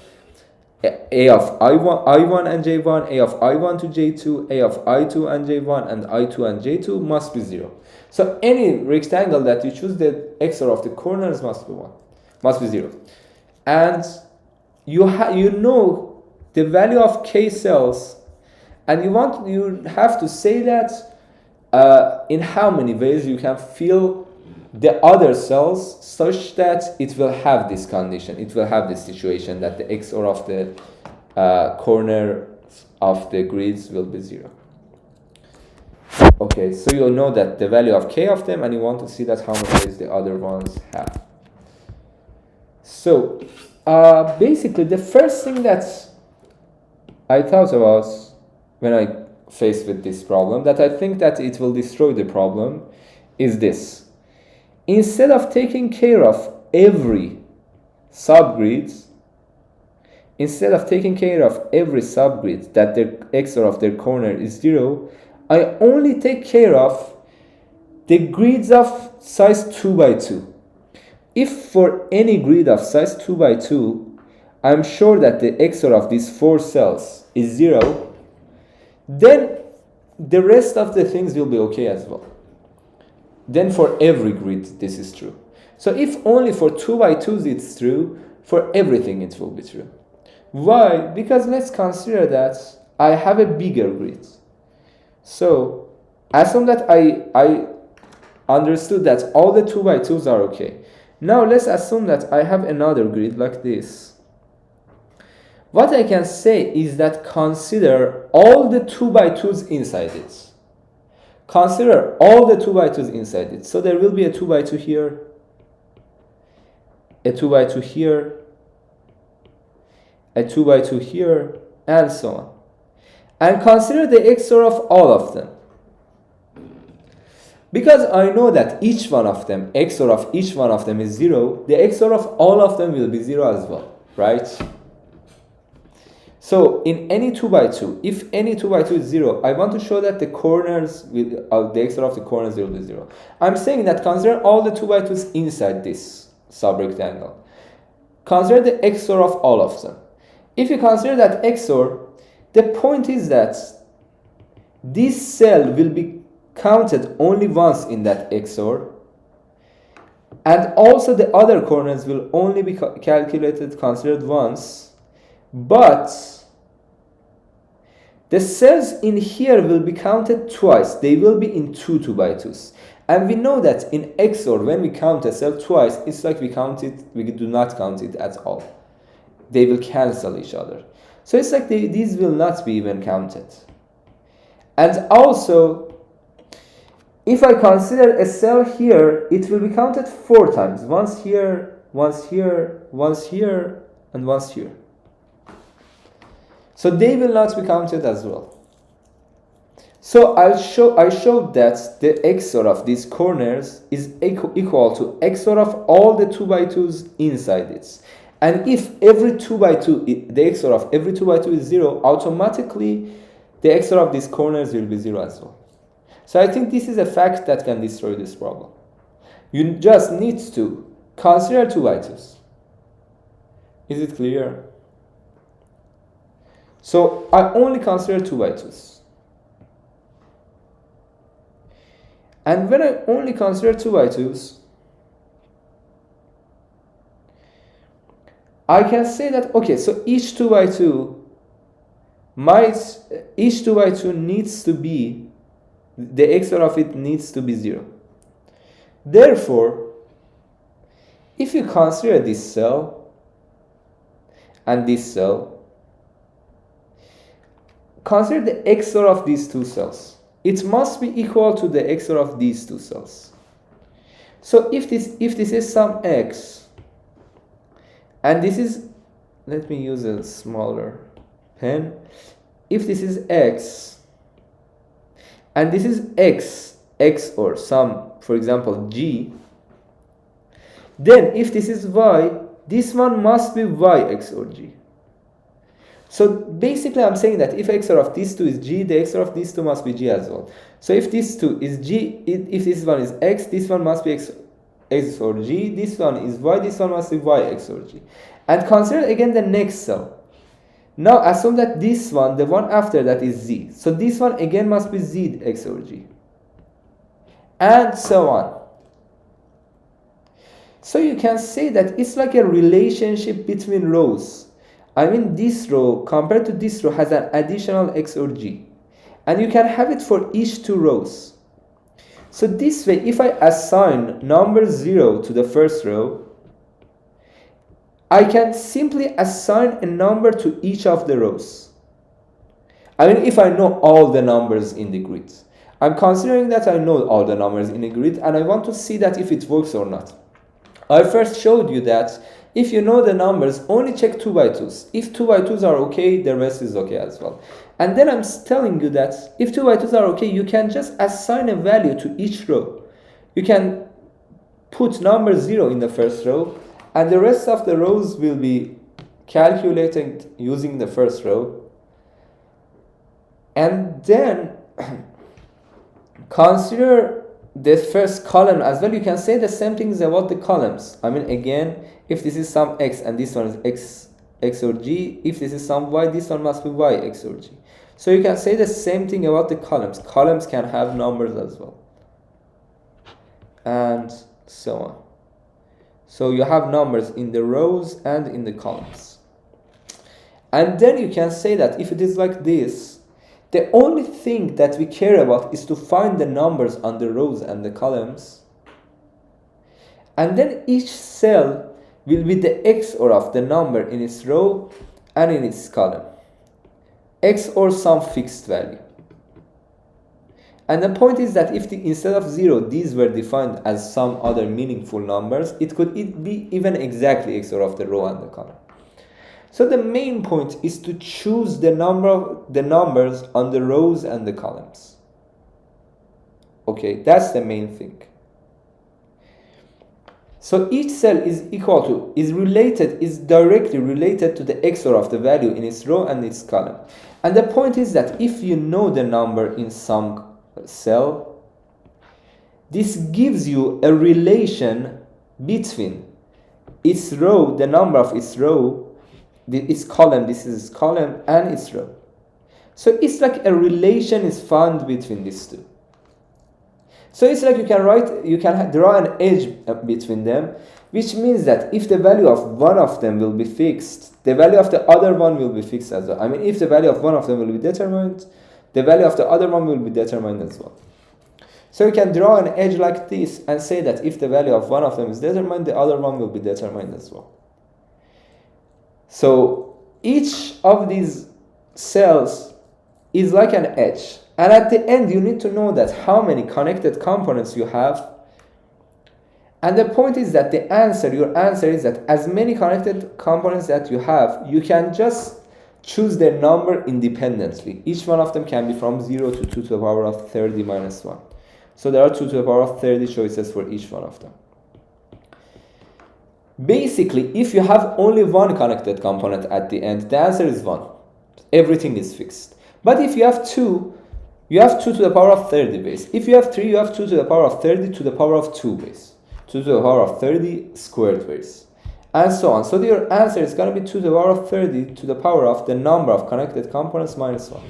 A of I1 and J1, A of I1 to J2, A of I2 and J1, and I2 and J2 must be 0. So any rectangle that you choose, the XOR of the corners must be 1, must be 0. And you know the value of k cells, and you have to say that in how many ways you can fill the other cells such that it will have this condition, it will have this situation that the XOR of the corner of the grids will be 0. Okay, so you'll know that the value of k of them, and you want to see that how many ways the other ones have. So basically the first thing that I thought about when I faced with this problem, that I think that it will destroy the problem, is this. Instead of taking care of every subgrid that the XOR of their corner is 0, I only take care of the grids of size 2 by 2. If for any grid of size 2 by 2, I'm sure that the XOR of these 4 cells is 0, then the rest of the things will be okay as well. Then for every grid this is true. So if only for 2 by 2s it's true, for everything it will be true. Why? Because let's consider that I have a bigger grid. So assume that I understood that all the 2 by 2s are okay. Now let's assume that I have another grid like this. What I can say is that consider all the 2 by 2s inside it. Consider all the 2 by 2s inside it. So there will be a 2 by 2 here, a 2 by 2 here, a 2 by 2 here, and so on. And consider the XOR of all of them. Because I know that each one of them, XOR of each one of them is 0, the XOR of all of them will be 0 as well, right? So in any 2 by 2, if any 2 by 2 is 0, I want to show that the corners will, the XOR of the corners will be 0. I'm saying that consider all the 2 by 2s inside this subrectangle. Consider the XOR of all of them. If you consider that XOR, the point is that this cell will be counted only once in that XOR, and also the other corners will only be considered once, but the cells in here will be counted twice. They will be in 2 by 2s. And we know that in XOR, when we count a cell twice, it's like we do not count it at all. They will cancel each other. So it's like these will not be even counted. And also, if I consider a cell here, it will be counted 4 times. Once here, once here, once here, and once here. So they will not be counted as well. So I showed that the XOR of these corners is equal to XOR of all the 2 by 2s inside it. And if every 2 by 2, the XOR of every 2 by 2 is 0, automatically the XOR of these corners will be 0 as well. So I think this is a fact that can destroy this problem. You just need to consider 2 by 2s. Is it clear? So I only consider 2 by 2s. And when I only consider 2 by 2s, I can say that, okay, so each 2 by 2 needs to be, the XOR of it needs to be 0. Therefore, if you consider this cell and this cell, consider the XOR of these 2 cells. It must be equal to the XOR of these 2 cells. So if this is some x, and this is, let me use a smaller Then if this is x and this is x or some, for example, g, then if this is y, this one must be y XOR g. So basically I'm saying that if XOR of these two is g, the XOR of these two must be g as well. So if this two is g, if this one is x, this one must be x XOR g, this one is y, this one must be y XOR g. And consider again the next cell. Now assume that this one, the one after that, is z. So this one again must be z XOR g. And so on. So you can say that it's like a relationship between rows. I mean, this row compared to this row has an additional XOR g. And you can have it for each two rows. So this way, if I assign number 0 to the first row, I can simply assign a number to each of the rows. I mean, if I know all the numbers in the grid. I'm considering that I know all the numbers in the grid and I want to see that if it works or not. I first showed you that if you know the numbers, only check 2 by 2s. If 2 by 2s are okay, the rest is okay as well. And then I'm telling you that if 2 by 2s are okay, you can just assign a value to each row. You can put number 0 in the first row, and the rest of the rows will be calculated using the first row. And then consider the first column as well. You can say the same things about the columns. I mean, again, if this is some x and this one is x XOR g, if this is some y, this one must be y XOR g. So you can say the same thing about the columns. Columns can have numbers as well. And so on. So you have numbers in the rows and in the columns. And then you can say that if it is like this, the only thing that we care about is to find the numbers on the rows and the columns. And then each cell will be the XOR of the number in its row and in its column. XOR some fixed value. And the point is that if instead of 0, these were defined as some other meaningful numbers, it could be even exactly XOR of the row and the column. So the main point is to choose the numbers on the rows and the columns. Okay, that's the main thing. So each cell is directly related to the XOR of the value in its row and its column. And the point is that if you know the number in some cell, this gives you a relation between its row, the number of its row, its column, this is its column, and its row. So it's like a relation is found between these two. So it's like you can draw an edge between them, which means that if the value of one of them will be fixed, the value of the other one will be fixed as well. I mean, if the value of one of them will be determined, the value of the other one will be determined as well. So you can draw an edge like this and say that if the value of one of them is determined, the other one will be determined as well. So each of these cells is like an edge. And at the end, you need to know that how many connected components you have. And the point is that your answer is that as many connected components that you have, you can just choose their number independently. Each one of them can be from 0 to 2 to the power of 30 minus 1. So there are 2 to the power of 30 choices for each one of them. Basically, if you have only one connected component at the end, the answer is 1. Everything is fixed. But if you have 2, you have 2 to the power of 30 base. If you have 3, you have 2 to the power of 30 to the power of 2 base. 2 to the power of 30 squared base. And so on. So your answer is going to be 2 to the power of 30 to the power of the number of connected components minus 1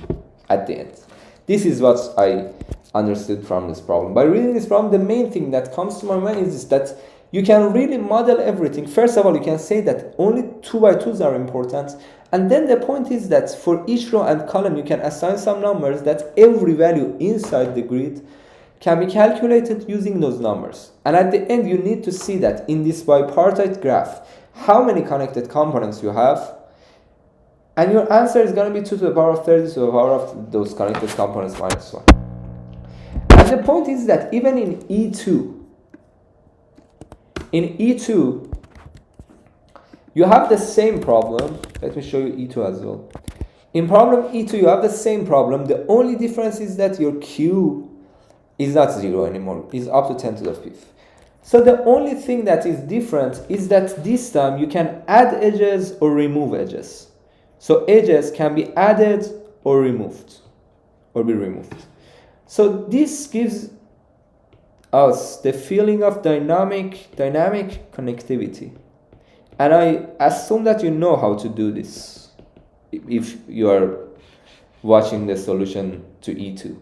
at the end. This is what I understood from this problem. By reading this problem, the main thing that comes to my mind is that you can really model everything. First of all, you can say that only 2 by 2s are important. And then the point is that for each row and column, you can assign some numbers that every value inside the grid can be calculated using those numbers. And at the end, you need to see that in this bipartite graph, how many connected components you have. And your answer is going to be 2 to the power of 30 to the power of those connected components minus 1. And the point is that even in E2, you have the same problem. Let me show you E2 as well. In problem E2, you have the same problem. The only difference is that your Q is not 0 anymore. It's up to 10 to the fifth. So the only thing that is different is that this time you can add edges or remove edges. So edges can be added or removed, or be removed. So this gives us the feeling of dynamic connectivity. And I assume that you know how to do this if you are watching the solution to E2.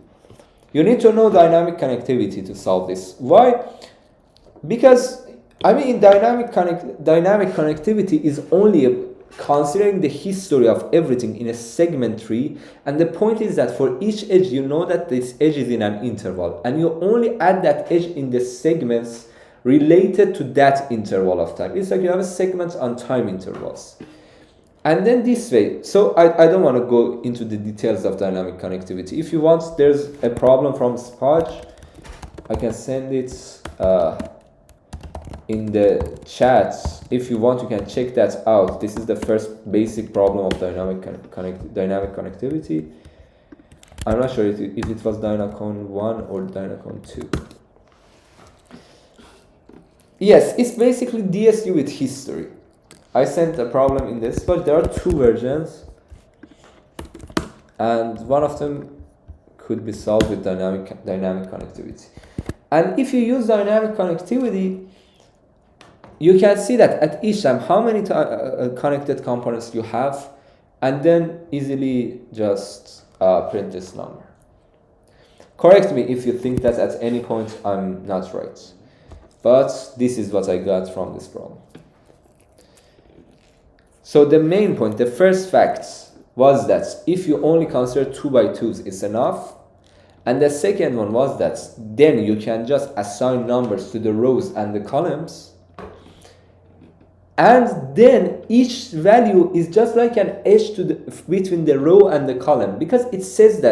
You need to know dynamic connectivity to solve this. Why? Because, I mean, dynamic connectivity is only considering the history of everything in a segment tree, and the point is that for each edge you know that this edge is in an interval, and you only add that edge in the segments related to that interval of time. It's like you have a segment on time intervals. And then this way, so I don't want to go into the details of dynamic connectivity. If you want, there's a problem from Spudge. I can send it in the chat. If you want, you can check that out. This is the first basic problem of dynamic connectivity. I'm not sure if it was Dynacon 1 or Dynacon 2. Yes, it's basically DSU with history. I sent a problem in this, but there are two versions, and one of them could be solved with dynamic connectivity. And if you use dynamic connectivity, you can see that at each time how many connected components you have, and then easily just print this number. Correct me if you think that at any point I'm not right, but this is what I got from this problem. So the main point, the first fact, was that if you only consider 2 by 2s, it's enough. And the second one was that then you can just assign numbers to the rows and the columns. And then each value is just like an edge between the row and the column, because it says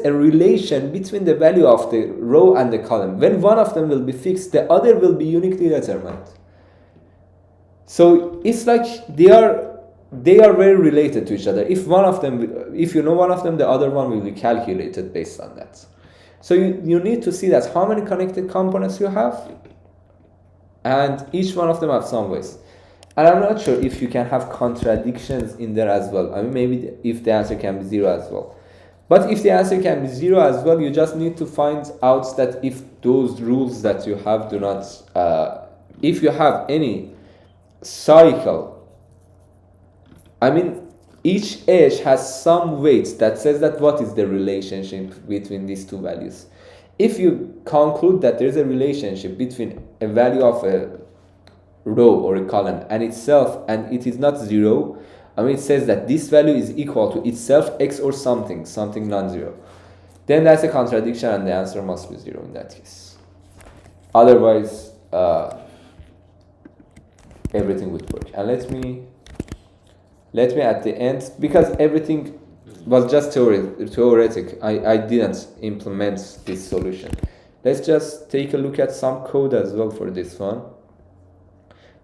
a relation between the value of the row and the column. When one of them will be fixed, the other will be uniquely determined. So it's like they are very related to each other. If you know one of them, the other one will be calculated based on that. So you need to see that how many connected components you have, and each one of them have some ways. And I'm not sure if you can have contradictions in there as well. I mean, maybe if the answer can be 0 as well. But if the answer can be 0 as well, you just need to find out that if those rules that you have do not, if you have any cycle, I mean, each edge has some weight that says that what is the relationship between these two values. If you conclude that there is a relationship between a value of a row or a column and itself, and it is not 0, I mean, it says that this value is equal to itself, x or something non-zero, then that's a contradiction and the answer must be 0 in that case. Otherwise, everything would work. And let me at the end, because everything was just theoretic, I didn't implement this solution. Let's just take a look at some code as well for this one,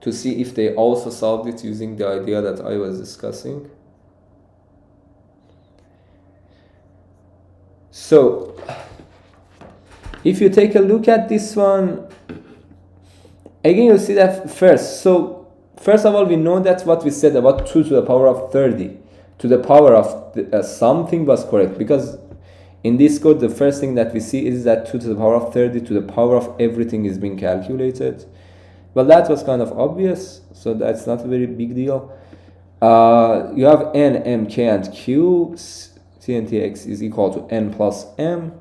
to see if they also solved it using the idea that I was discussing. So if you take a look at this one, again you'll see that first of all, we know that what we said about 2 to the power of 30 to the power of something was correct, because in this code the first thing that we see is that 2 to the power of 30 to the power of everything is being calculated. Well, that was kind of obvious, so that's not a very big deal. You have n, m, k, and q. C and tx is equal to n plus m.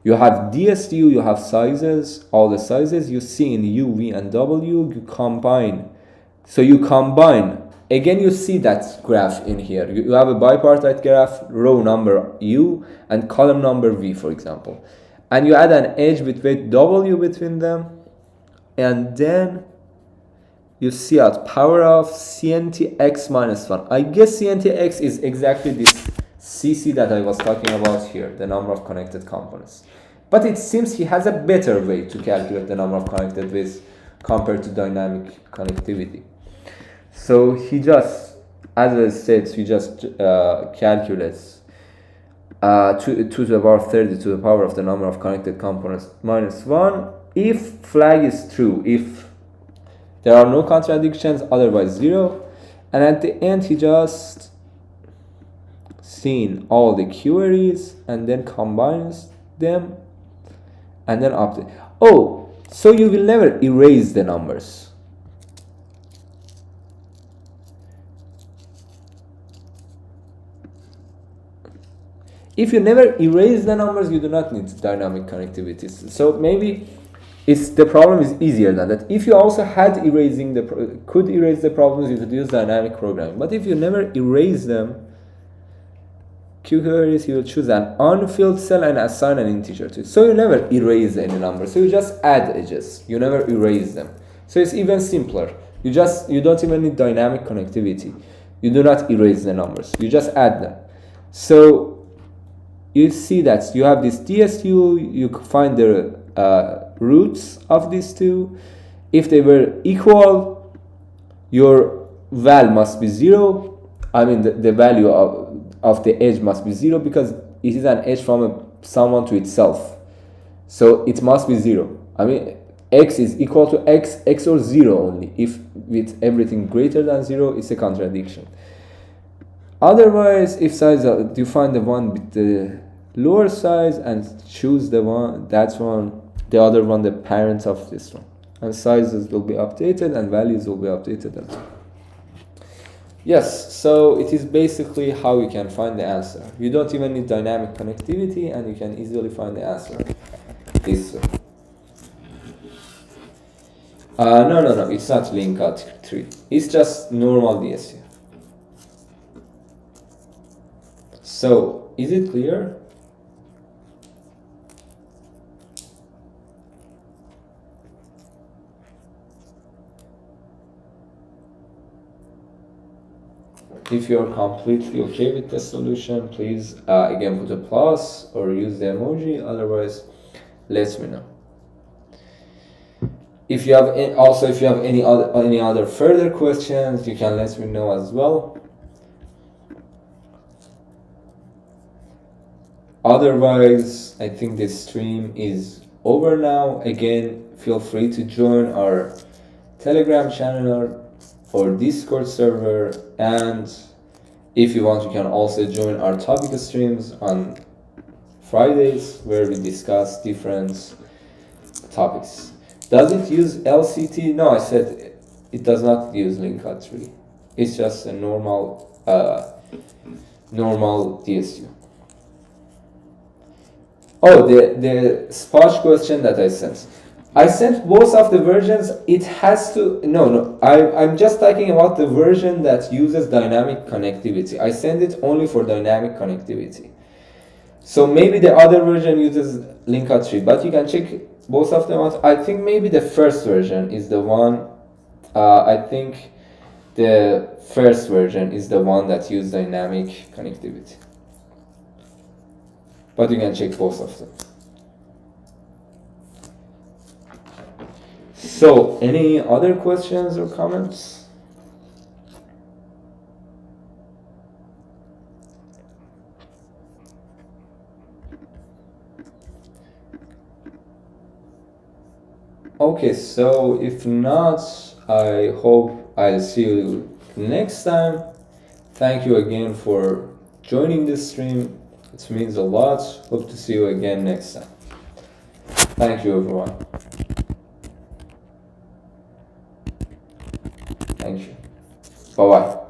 You have DSU, you have sizes, all the sizes you see in U, V, and W, you combine. So you combine, again you see that graph in here. You have a bipartite graph, row number U and column number V, for example. And you add an edge with weight W between them. And then you see out power of CNTX minus 1. I guess CNTX is exactly this CC that I was talking about here, the number of connected components. But it seems he has a better way to calculate the number of connected bits compared to dynamic connectivity. So he just as I said, we just calculate 2 to the power 30 to the power of the number of connected components minus 1 if flag is true, if there are no contradictions, otherwise 0. And at the end he just seen all the queries and then combines them and then update. Oh, so you will never erase the numbers. If you never erase the numbers, you do not need dynamic connectivity. So maybe the problem is easier than that. If you also had could erase the problems, you could use dynamic programming. But if you never erase them, queries, you will choose an unfilled cell and assign an integer to it. So you never erase any number. So you just add edges. You never erase them. So it's even simpler. You don't even need dynamic connectivity. You do not erase the numbers. You just add them. So you see that you have this DSU, you find the roots of these two. If they were equal, your val must be 0. I mean, the value of the edge must be 0 because it is an edge from someone to itself. So it must be 0. I mean, x is equal to x or 0 only. If with everything greater than 0, it's a contradiction. Otherwise, if size, you find the one with the lower size and choose the one, the other one, the parent of this one. And sizes will be updated and values will be updated as well. Yes, so it is basically how you can find the answer. You don't even need dynamic connectivity and you can easily find the answer this way. No, it's not link tree. It's just normal DSU. So, is it clear? If you're completely okay with the solution, please again put a plus or use the emoji. Otherwise, let me know. If you have any other further questions, you can let me know as well. Otherwise, I think this stream is over now. Again, feel free to join our Telegram channel or Discord server, and if you want, you can also join our topic streams on Fridays where we discuss different topics. Does it use LCT? No, I said it does not use link tree. It's just a normal DSU. Oh, the Spotch question that I sent. I sent both of the versions. It has to, I'm just talking about the version that uses dynamic connectivity. I send it only for dynamic connectivity. So maybe the other version uses link tree, but you can check both of them out. I think maybe the first version is the one, I think the first version is the one that uses dynamic connectivity. But you can check both of them. So, any other questions or comments? Okay, so if not, I hope I'll see you next time. Thank you again for joining this stream. It means a lot. Hope to see you again next time. Thank you, everyone. Thank you. Bye-bye.